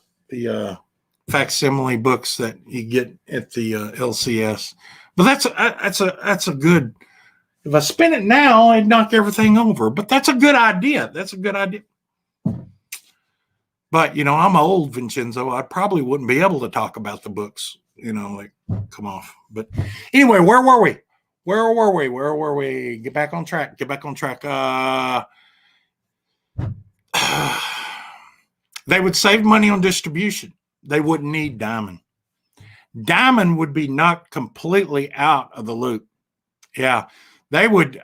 facsimile books that you get at the LCS. But that's a good... If I spin it now, I'd knock everything over. But that's a good idea. That's a good idea. But, I'm old, Vincenzo. I probably wouldn't be able to talk about the books, come off. But anyway, where were we? Get back on track. They would save money on distribution. They wouldn't need Diamond. Diamond would be knocked completely out of the loop. Yeah, they would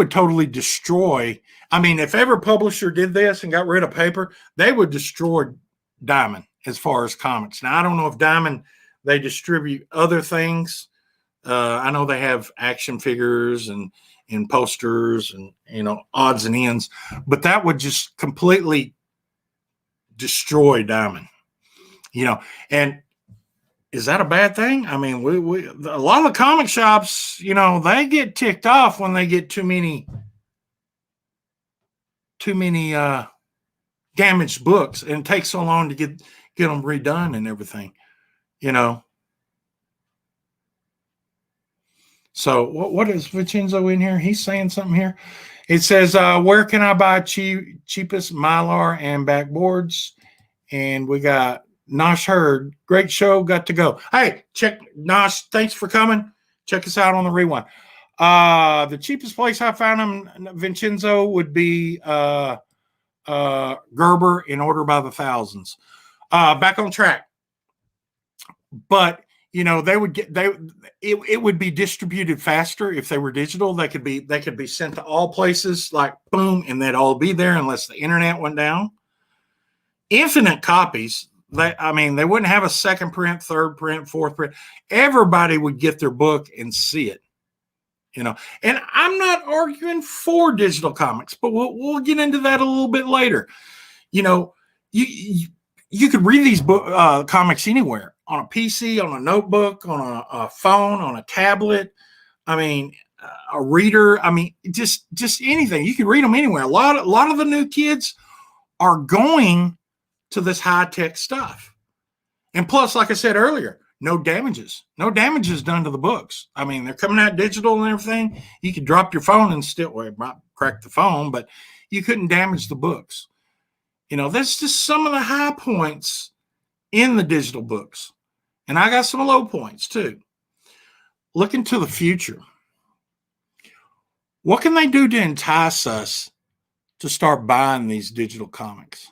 totally destroy. I mean, if every publisher did this and got rid of paper, they would destroy Diamond as far as comics. Now, I don't know if Diamond, they distribute other things. I know they have action figures and posters and, odds and ends, but that would just completely destroy Diamond, and is that a bad thing? I mean, we a lot of the comic shops, they get ticked off when they get too many damaged books, and it takes so long to get them redone and everything, So what is Vincenzo in here? He's saying something here. It says, where can I buy cheapest Mylar and backboards? And we got Nosh Hurd. Great show. Got to go. Hey, check Nosh. Thanks for coming. Check us out on the rewind. The cheapest place I found them, Vincenzo, would be Gerber in order by the thousands. Back on track. But they would get it would be distributed faster if they were digital. They could be sent to all places, like boom, and they'd all be there unless the internet went down. Infinite copies. They wouldn't have a second print, third print, fourth print. Everybody would get their book and see it. And I'm not arguing for digital comics, but we'll get into that a little bit later. You could read these comics anywhere. On a PC, on a notebook, on a phone, on a tablet. I mean, a reader. I mean, just anything. You can read them anywhere. A lot of the new kids are going to this high-tech stuff. And plus, like I said earlier, no damages. No damages done to the books. I mean, they're coming out digital and everything. You could drop your phone and still, it might crack the phone, but you couldn't damage the books. That's just some of the high points in the digital books. And I got some low points too. Looking to the future. What can they do to entice us to start buying these digital comics?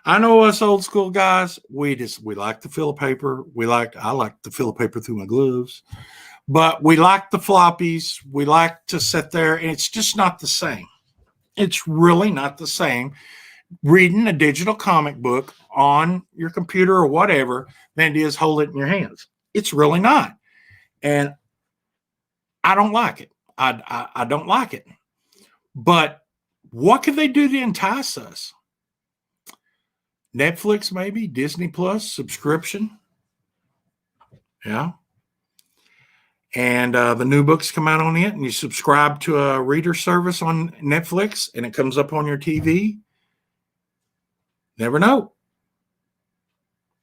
I know us old school guys, we like to fill a paper. I like to fill a paper through my gloves, but we like the floppies. We like to sit there, and it's just not the same. It's really not the same reading a digital comic book on your computer or whatever than it is hold it in your hands. It's really not. And I don't like it. I don't like it. But what could they do to entice us? Netflix, maybe, Disney Plus subscription. Yeah. And the new books come out on it, and you subscribe to a reader service on Netflix, and it comes up on your TV. Never know.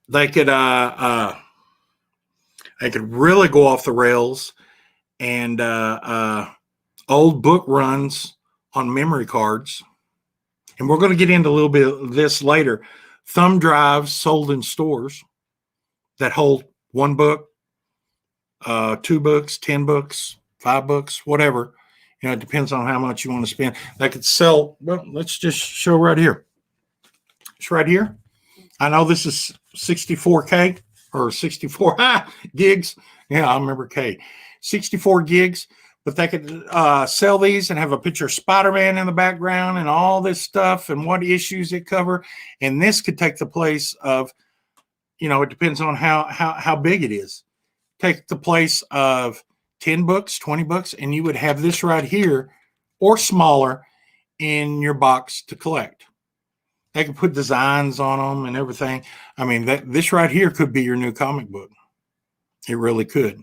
They could really go off the rails, and old book runs on memory cards. And we're going to get into a little bit of this later. Thumb drives sold in stores that hold 1 book, 2 books, 10 books, 5 books, whatever. It depends on how much you want to spend. They could sell, well, let's just show right here. It's right here. I know this is 64K or 64 gigs. Yeah, I remember K. 64 gigs, but they could sell these and have a picture of Spider-Man in the background and all this stuff and what issues it cover. And this could take the place of, it depends on how big it is. Take the place of 10 books, 20 books, and you would have this right here or smaller in your box to collect. They could put designs on them and everything. I mean, this right here could be your new comic book. It really could.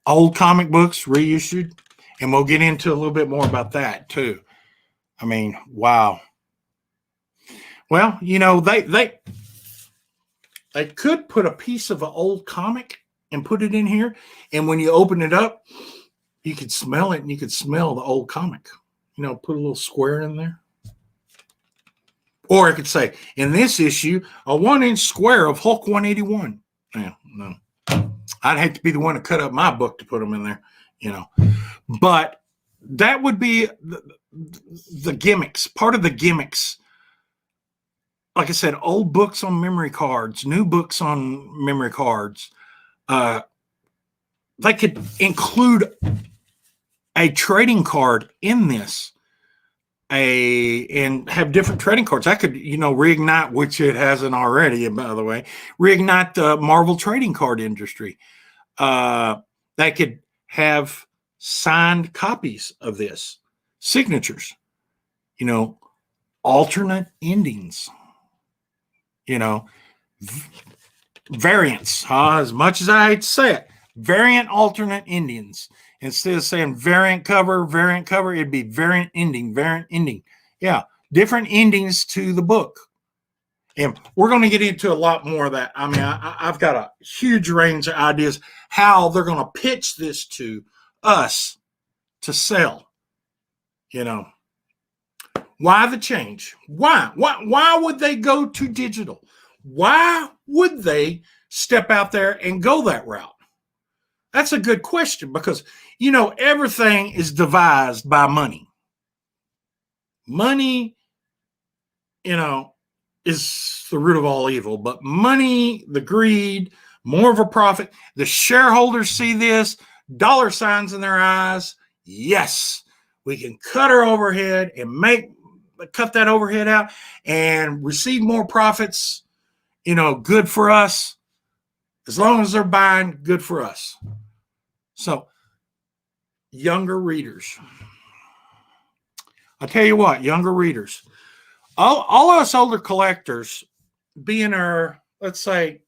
Old comic books reissued, and we'll get into a little bit more about that too. I mean, wow. Well, they could put a piece of an old comic and put it in here, and when you open it up, you could smell it, and you could smell the old comic. Put a little square in there. Or it could say, in this issue, a 1-inch square of Hulk 181. Yeah, no. I'd hate to be the one to cut up my book to put them in there, But that would be the gimmicks, part of the gimmicks. Like I said, old books on memory cards, new books on memory cards. They could include a trading card in this. And have different trading cards. I could, reignite, which it hasn't already, by the way, reignite the Marvel trading card industry. They could have signed copies of this, signatures, alternate endings, variants. As much as I hate to say it, variant alternate endings. Instead of saying variant cover, it'd be variant ending. Yeah, different endings to the book. And we're going to get into a lot more of that. I mean, I've got a huge range of ideas how they're going to pitch this to us to sell. Why the change? Why would they go to digital? Why would they step out there and go that route? That's a good question because, everything is devised by money. Money, is the root of all evil, but money, the greed, more of a profit. The shareholders see this, dollar signs in their eyes. Yes, we can cut our overhead and cut that overhead out and receive more profits, good for us. As long as they're buying, good for us. So, younger readers. I'll tell you what, younger readers. All of us older collectors, being our, let's say,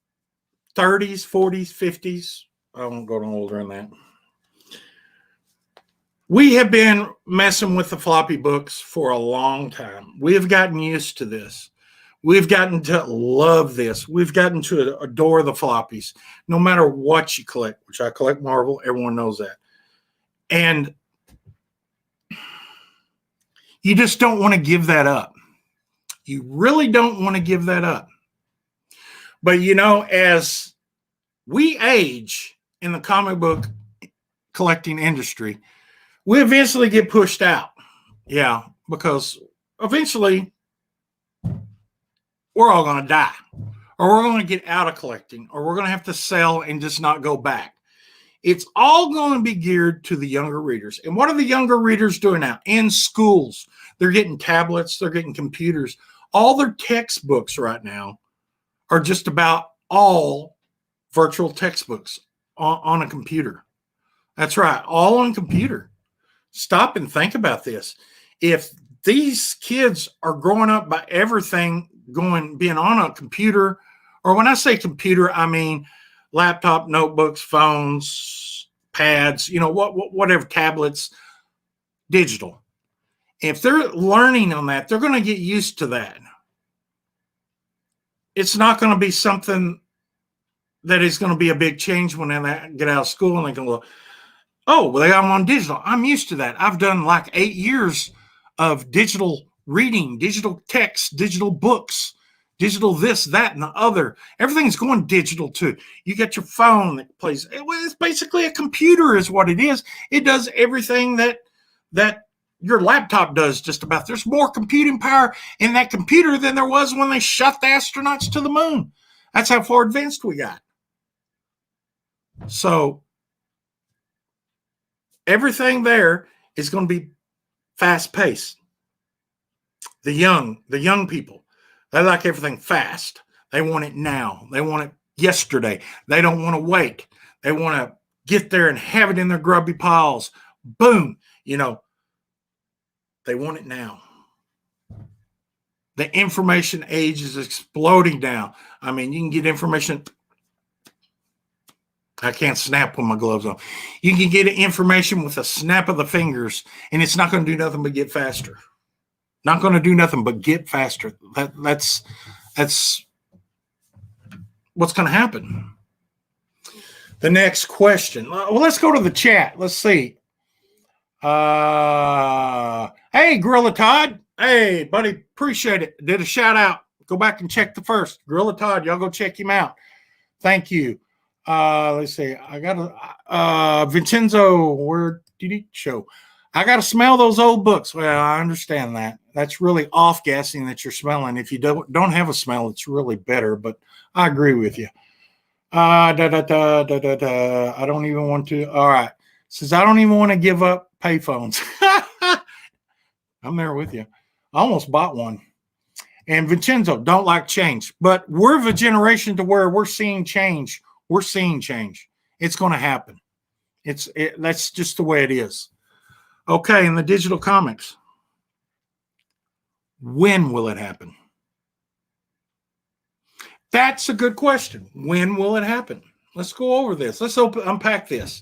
30s, 40s, 50s. I won't go no older than that. We have been messing with the floppy books for a long time. We have gotten used to this. We've gotten to love this. We've gotten to adore the floppies, no matter what you collect, which I collect Marvel. Everyone knows that. And you just don't want to give that up. You really don't want to give that up. But, as we age in the comic book collecting industry, we eventually get pushed out. Yeah, because eventually we're all going to die, or we're going to get out of collecting, or we're going to have to sell and just not go back. It's all going to be geared to the younger readers. And what are the younger readers doing now? In schools, they're getting tablets, they're getting computers. All their textbooks right now are just about all virtual textbooks on a computer. That's right, all on computer. Stop and think about this. If these kids are growing up by everything being on a computer, or when I say computer, I mean laptop, notebooks, phones, pads, whatever, tablets, digital. If they're learning on that, they're going to get used to that. It's not going to be something that is going to be a big change when they get out of school and they can go, oh, well, they got them on digital. I'm used to that. I've done like 8 years of digital reading, digital text, digital books, digital this, that, and the other. Everything's going digital too. You got your phone that plays. It's basically a computer is what it is. It does everything that your laptop does just about. There's more computing power in that computer than there was when they shot the astronauts to the moon. That's how far advanced we got. So everything there is going to be fast paced. The young people, they like everything fast. They want it now. They want it yesterday. They don't want to wait. They want to get there and have it in their grubby piles. Boom. You know, they want it now. The information age is exploding now. I mean, you can get information. I can't snap with my gloves on. You can get information with a snap of the fingers, and it's not going to do nothing but get faster. Not going to do nothing but get faster. That's what's going to happen. The next question. Well, let's go to the chat. Let's see. Hey, Gorilla Todd. Hey, buddy, appreciate it. Did a shout out. Go back and check the first. Gorilla Todd, y'all go check him out. Thank you. Let's see. I got a Vincenzo. Where did he show? I got to smell those old books. Well, I understand that. That's really off-gassing that you're smelling. If you don't have a smell, it's really better. But I agree with you. I don't even want to. All right. Says I don't even want to give up payphones. I'm there with you. I almost bought one. And Vincenzo, don't like change. But we're of a generation to where we're seeing change. We're seeing change. It's going to happen. That's just the way it is. Okay, in the digital comics. When will it happen? That's a good question. When will it happen? Let's go over this. Let's unpack this.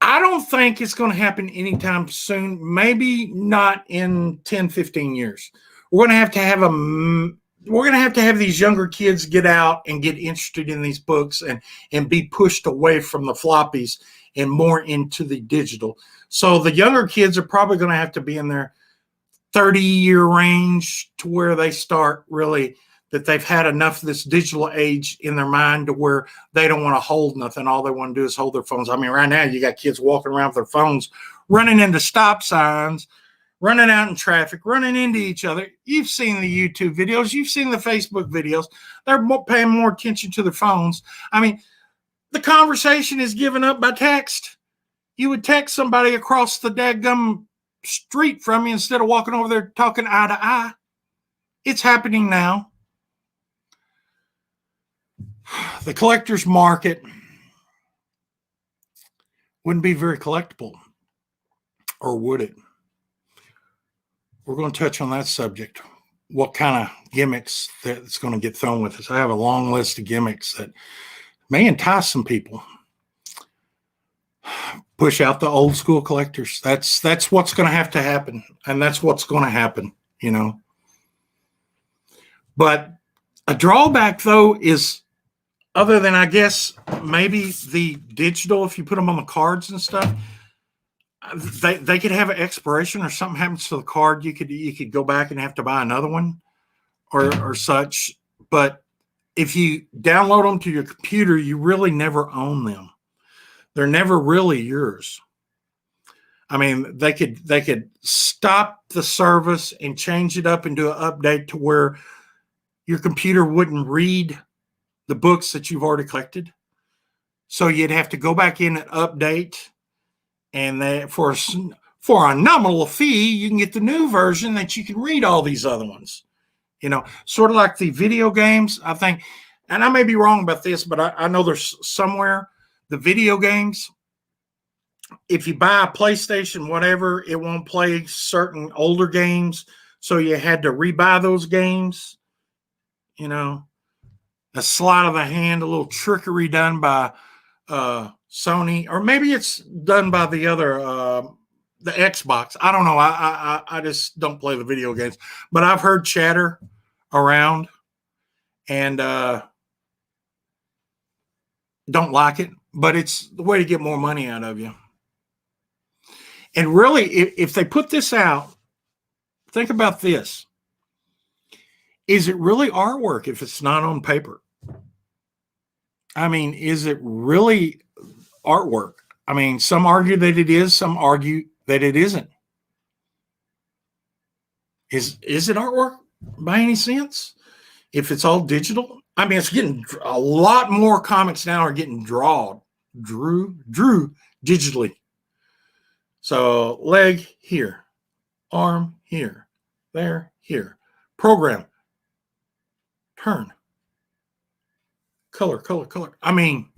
I don't think it's going to happen anytime soon. Maybe not in 10, 15 years. We're going to have these younger kids get out and get interested in these books and be pushed away from the floppies and more into the digital. So the younger kids are probably going to have to be in their 30-year range to where they start really that they've had enough of this digital age in their mind to where they don't want to hold nothing. All they want to do is hold their phones. I mean, right now you got kids walking around with their phones, running into stop signs, running out in traffic, running into each other. You've seen the YouTube videos. You've seen the Facebook videos. They're paying more attention to their phones. I mean, the conversation is given up by text. You would text somebody across the daggum street from you instead of walking over there talking eye to eye. It's happening now. The collector's market wouldn't be very collectible, or would it? We're going to touch on that subject. What kind of gimmicks that's going to get thrown with us? I have a long list of gimmicks that may entice some people. Push out the old school collectors. That's what's going to have to happen, and that's what's going to happen, you know. But a drawback, though, is other than, I guess, maybe the digital, if you put them on the cards and stuff, they could have an expiration or something happens to the card. You could go back and have to buy another one or such. But if you download them to your computer, you really never own them. They're never really yours. I mean, they could stop the service and change it up and do an update to where your computer wouldn't read the books that you've already collected. So you'd have to go back in and update. And for a nominal fee, you can get the new version that you can read all these other ones. You know, sort of like the video games, I think. And I may be wrong about this, but I know there's somewhere the video games, if you buy a PlayStation, whatever, it won't play certain older games. So you had to rebuy those games. You know, a sleight of the hand, a little trickery done by Sony, or maybe it's done by the other, the Xbox. I don't know. I just don't play the video games, but I've heard chatter around and don't like it, but it's the way to get more money out of you. And really, if they put this out, think about this. is it really artwork if it's not on paper? I mean, is it really artwork? I mean, some argue that it is, some argue that it isn't. Is it artwork by any sense? If it's all digital? I mean, it's getting a lot more comics now are getting drew digitally. So leg here, arm here, there, here. Program, turn, color. I mean,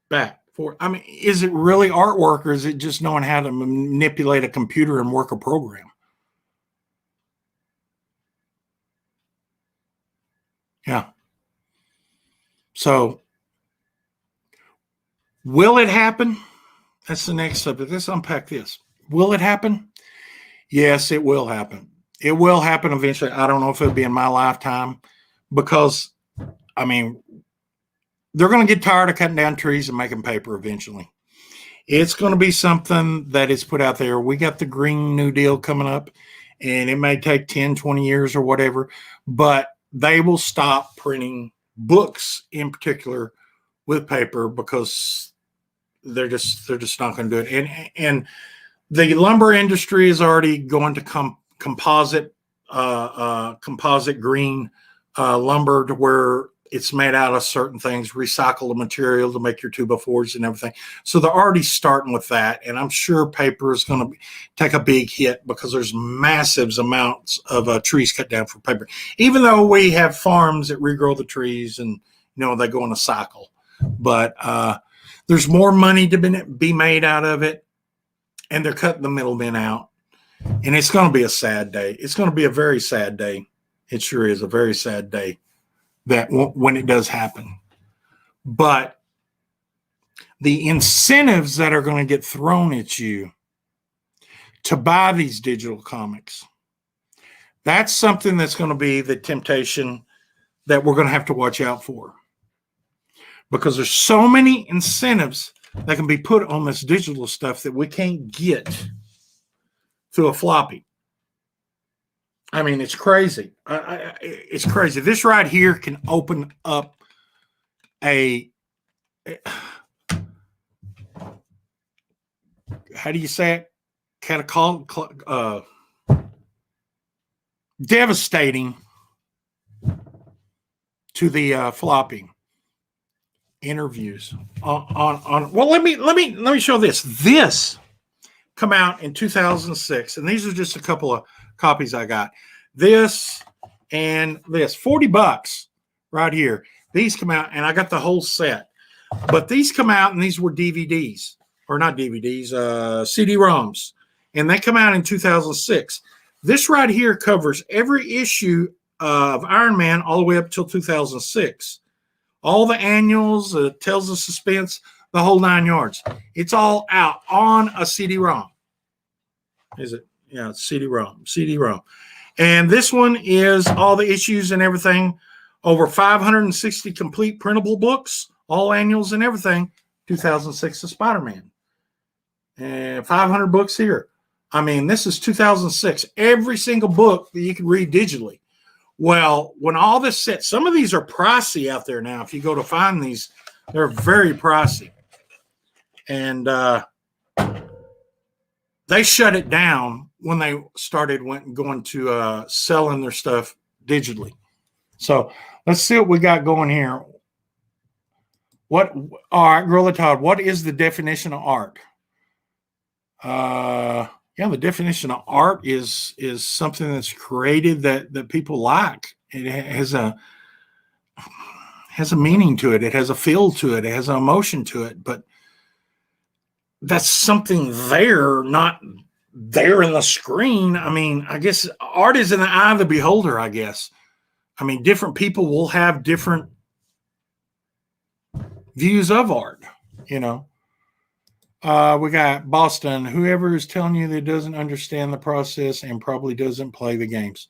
back, forward. I mean, is it really artwork or is it just knowing how to manipulate a computer and work a program? Yeah. So will it happen? That's the next subject. Let's unpack this. Will it happen? Yes, it will happen. It will happen eventually. I don't know if it'll be in my lifetime because, I mean, they're going to get tired of cutting down trees and making paper eventually. It's going to be something that is put out there. We got the Green New Deal coming up, and it may take 10, 20 years or whatever, but they will stop printing books in particular with paper because they're just not going to do it. And the lumber industry is already going to composite green lumber to where it's made out of certain things, recycle the material to make your 2x4s and everything. So they're already starting with that. And I'm sure paper is going to take a big hit because there's massive amounts of trees cut down for paper. Even though we have farms that regrow the trees and, they go in a cycle. But there's more money to be made out of it. And they're cutting the middlemen out. And it's going to be a sad day. It's going to be a very sad day. It sure is a very sad day that when it does happen. But the incentives that are going to get thrown at you to buy these digital comics, that's something that's going to be the temptation that we're going to have to watch out for. Because there's so many incentives that can be put on this digital stuff that we can't get through a floppy. I mean, it's crazy. It's crazy. This right here can open up how do you say it? Devastating to the floppy interviews on. Well, let me show this. This come out in 2006, and these are just a couple of copies I got. This and this, $40 right here. These come out, and I got the whole set. But these come out, and these were DVDs, or not DVDs, CD-ROMs, and they come out in 2006. This right here covers every issue of Iron Man all the way up till 2006. All the annuals, Tales of Suspense, the whole 9 yards. It's all out on a CD-ROM. Is it? Yeah, it's CD-ROM. And this one is all the issues and everything. Over 560 complete printable books, all annuals and everything. 2006 of Spider-Man. And 500 books here. I mean, this is 2006. Every single book that you can read digitally. Well, when all this set, some of these are pricey out there now. If you go to find these, they're very pricey. And they shut it down when they started going to selling their stuff digitally. So let's see what we got going here. All right, Gorilla Todd, what is the definition of art? The definition of art is something that's created that people like. It has a meaning to it. It has a feel to it. It has an emotion to it. But that's something there, not there in the screen. I mean, I guess art is in the eye of the beholder, I guess. I mean, different people will have different views of art, We got Boston. Whoever is telling you that doesn't understand the process and probably doesn't play the games.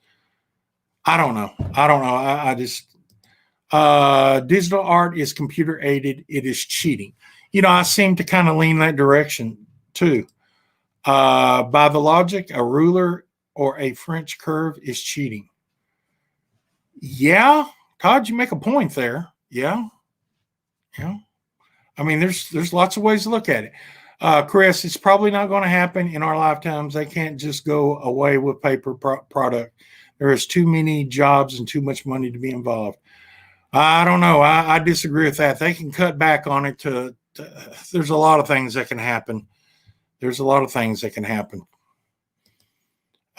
I don't know. I just digital art is computer aided. It is cheating. I seem to kind of lean that direction too. By the logic, a ruler or a French curve is cheating. Yeah, Todd, you make a point there. Yeah, yeah. I mean, there's lots of ways to look at it. Chris, it's probably not going to happen in our lifetimes. They can't just go away with paper product. There is too many jobs and too much money to be involved. I don't know. I disagree with that. They can cut back on it there's a lot of things that can happen. There's a lot of things that can happen.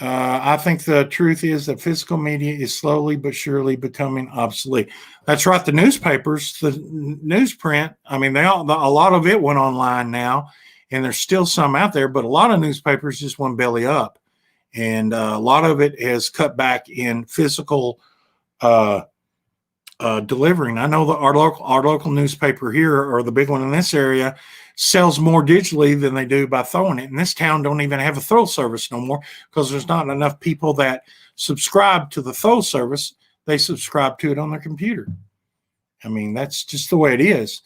I think the truth is that physical media is slowly but surely becoming obsolete. That's right. The newspapers, the newsprint, I mean, a lot of it went online now, and there's still some out there, but a lot of newspapers just went belly up. And a lot of it has cut back in physical delivering. I know that our local newspaper here, or the big one in this area, sells more digitally than they do by throwing it. And this town don't even have a throw service no more because there's not enough people that subscribe to the throw service. They subscribe to it on their computer. I mean, that's just the way it is.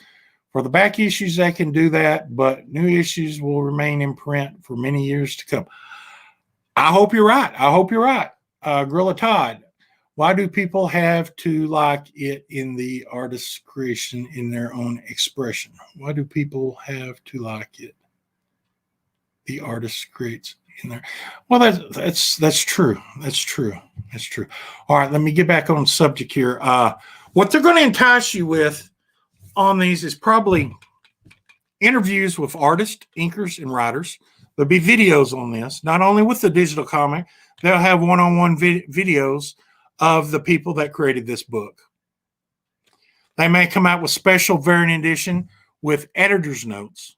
For the back issues, they can do that, but new issues will remain in print for many years to come. I hope you're right. I hope you're right. Gorilla Todd, why do people have to like it in the artist's creation in their own expression? Why do people have to like it? The artist creates in there. Well, that's true. That's true. That's true. All right, let me get back on subject here. What they're going to entice you with on these is probably interviews with artists, inkers, and writers. There'll be videos on this, not only with the digital comic, they'll have one-on-one videos of the people that created this book. They may come out with special variant edition with editor's notes.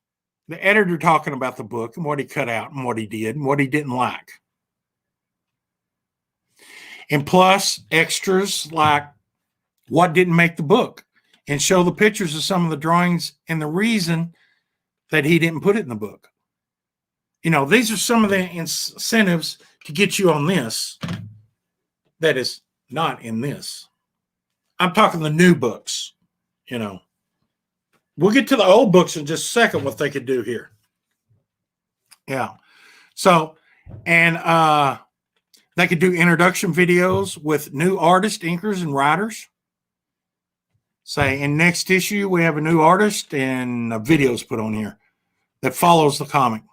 The editor talking about the book and what he cut out and what he did and what he didn't like. And plus extras like what didn't make the book and show the pictures of some of the drawings and the reason that he didn't put it in the book. You know, these are some of the incentives to get you on this that is not in this. I'm talking the new books, you know. We'll get to the old books in just a second, what they could do here. Yeah. So, and they could do introduction videos with new artists, inkers, and writers. Say, in next issue, we have a new artist and a video's put on here that follows the comic.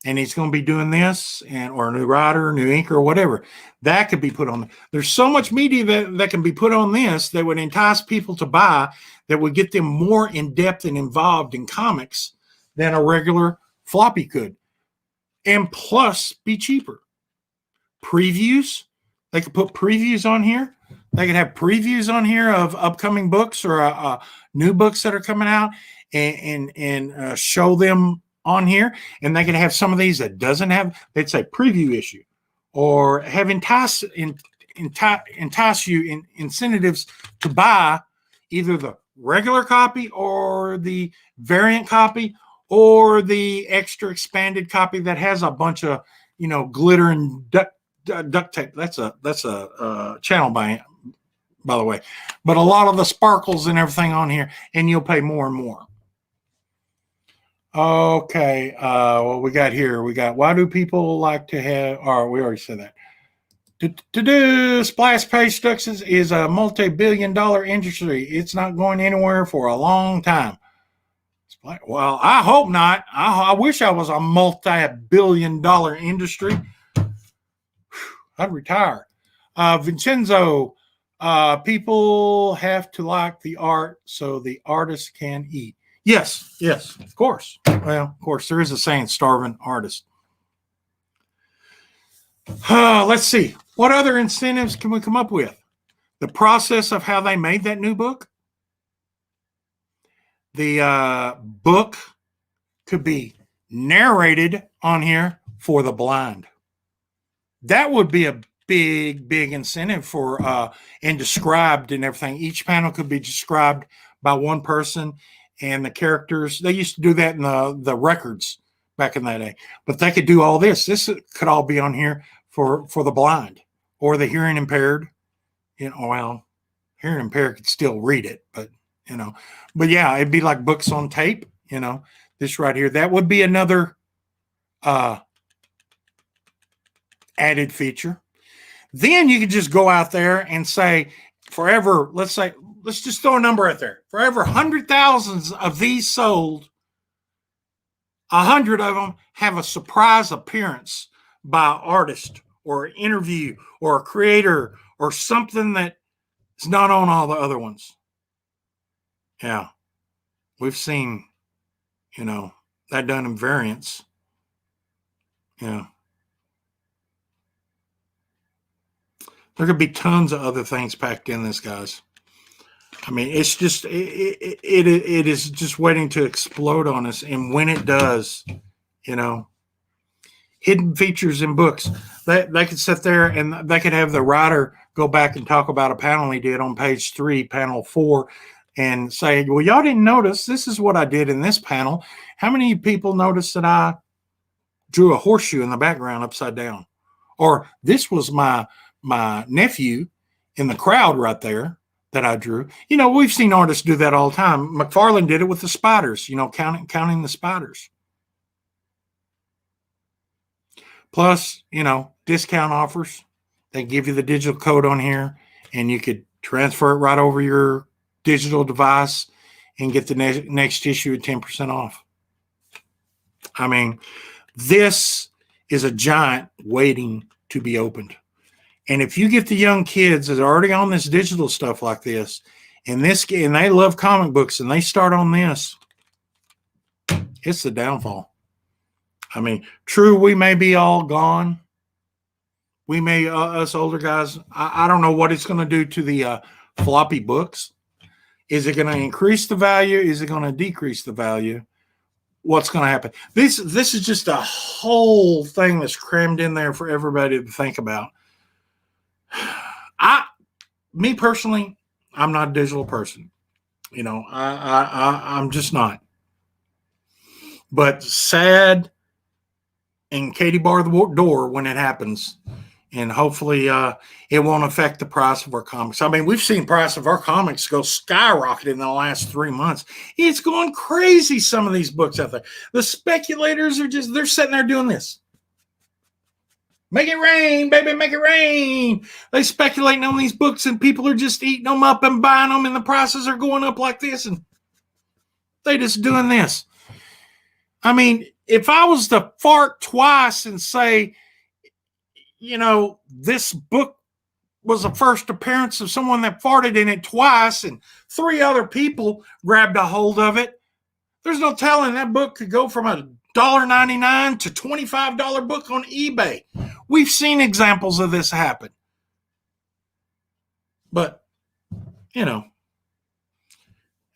And he's going to be doing this, or a new writer, new inker, or whatever. That could be put on. There's so much media that can be put on this that would entice people to buy, that would get them more in depth and involved in comics than a regular floppy could. And plus, be cheaper. Previews. They could put previews on here. They could have previews on here of upcoming books or new books that are coming out and show them on here, and they can have some of these that doesn't have, they'd say preview issue, or have entice you in incentives to buy either the regular copy or the variant copy or the extra expanded copy that has a bunch of, you know, glitter and duct tape. That's a channel by the way, but a lot of the sparkles and everything on here, and you'll pay more and more. Okay, what we got here? We got, why do people like to have, or we already said that. Splash page books is a multi-billion-dollar industry. It's not going anywhere for a long time. Well, I hope not. I wish I was a multi-billion-dollar industry. I'd retire. Vincenzo, people have to like the art so the artist can eat. Yes, of course. Well, of course, there is a saying, starving artist. Let's see. What other incentives can we come up with? The process of how they made that new book. The book could be narrated on here for the blind. That would be a big incentive for and described and everything. Each panel could be described by one person. And the characters, they used to do that in the records back in that day. But they could do all this. This could all be on here for the blind or the hearing impaired. You know, well, hearing impaired could still read it, but, you know. But, yeah, it'd be like books on tape, you know. This right here. That would be another added feature. Then you could just go out there and say, forever, let's just throw a number out there. Forever 100,000 of these sold, 100 of them have a surprise appearance by an artist or an interview or a creator or something that is not on all the other ones. Yeah. We've seen, that done in variants. Yeah. There could be tons of other things packed in this, guys. I mean, it's just it is just waiting to explode on us, and when it does, hidden features in books. They could sit there and they could have the writer go back and talk about a panel he did on page 3, panel 4, and say, "Well, y'all didn't notice. This is what I did in this panel. How many people noticed that I drew a horseshoe in the background upside down? Or this was my nephew in the crowd right there that I drew." We've seen artists do that all the time. McFarlane did it with the spiders, counting the spiders. Plus, discount offers. They give you the digital code on here, and you could transfer it right over your digital device and get the next issue at 10% off. I mean, this is a giant waiting to be opened. And if you get the young kids that are already on this digital stuff like this, and they love comic books, and they start on this, it's the downfall. I mean, true, we may be all gone. We may, us older guys, I don't know what it's going to do to the floppy books. Is it going to increase the value? Is it going to decrease the value? What's going to happen? This is just a whole thing that's crammed in there for everybody to think about. Me personally, I'm not a digital person. I'm just not. But sad, and Katie bar the door when it happens. And hopefully it won't affect the price of our comics. I mean, we've seen the price of our comics go skyrocket in the last 3 months. It's going crazy, some of these books out there. The speculators they're sitting there doing this. Make it rain, baby, make it rain. They speculating on these books, and people are just eating them up and buying them, and the prices are going up like this, and they just doing this. I mean, if I was to fart twice and say, this book was the first appearance of someone that farted in it twice, and 3 other people grabbed a hold of it, there's no telling that book could go from $1.99 to $25 book on eBay. We've seen examples of this happen. But,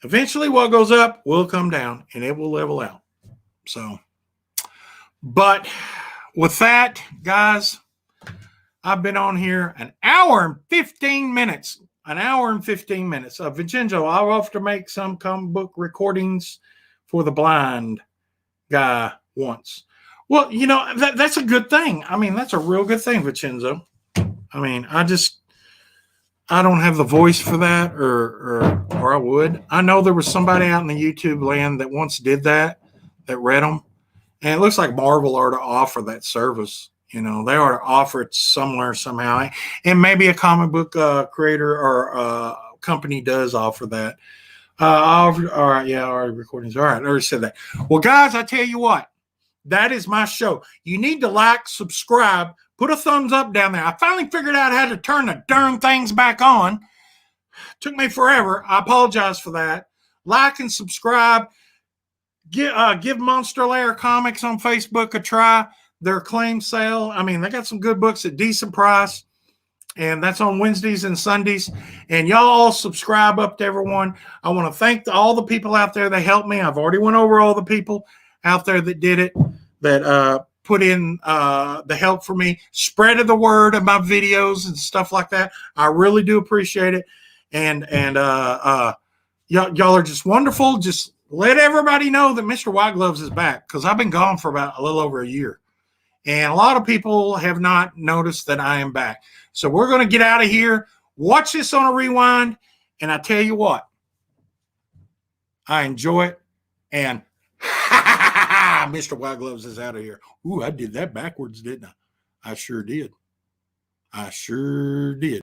eventually what goes up will come down, and it will level out. So, but with that, guys, I've been on here an hour and 15 minutes. Vincenzo, I'll have to make some comic book recordings for the blind guy once. Well, that's a good thing. I mean, that's a real good thing, Vincenzo. I mean, I don't have the voice for that, or I would. I know there was somebody out in the YouTube land that once did that read them. And it looks like Marvel ought to offer that service. They ought to offer it somewhere, somehow. And maybe a comic book creator or company does offer that. All right, yeah, already recordings. All right, I already said that. Well, guys, I tell you what, that is my show. You need to like, subscribe, put a thumbs up down there. I finally figured out how to turn the darn things back on. Took me forever. I apologize for that. Like and subscribe. Give Monster Lair Comics on Facebook a try. Their claim sale. I mean, they got some good books at decent price. And that's on Wednesdays and Sundays. And y'all all subscribe up to everyone. I want to thank all the people out there that helped me. I've already went over all the people out there that did it, that put in the help for me, spreaded the word of my videos and stuff like that. I really do appreciate it. And y'all are just wonderful. Just let everybody know that Mr. White Gloves is back, because I've been gone for about a little over a year. And a lot of people have not noticed that I am back. So we're going to get out of here, watch this on a rewind, and I tell you what, I enjoy it. And Mr. White Gloves is out of here. Ooh, I did that backwards, didn't I? I sure did. I sure did.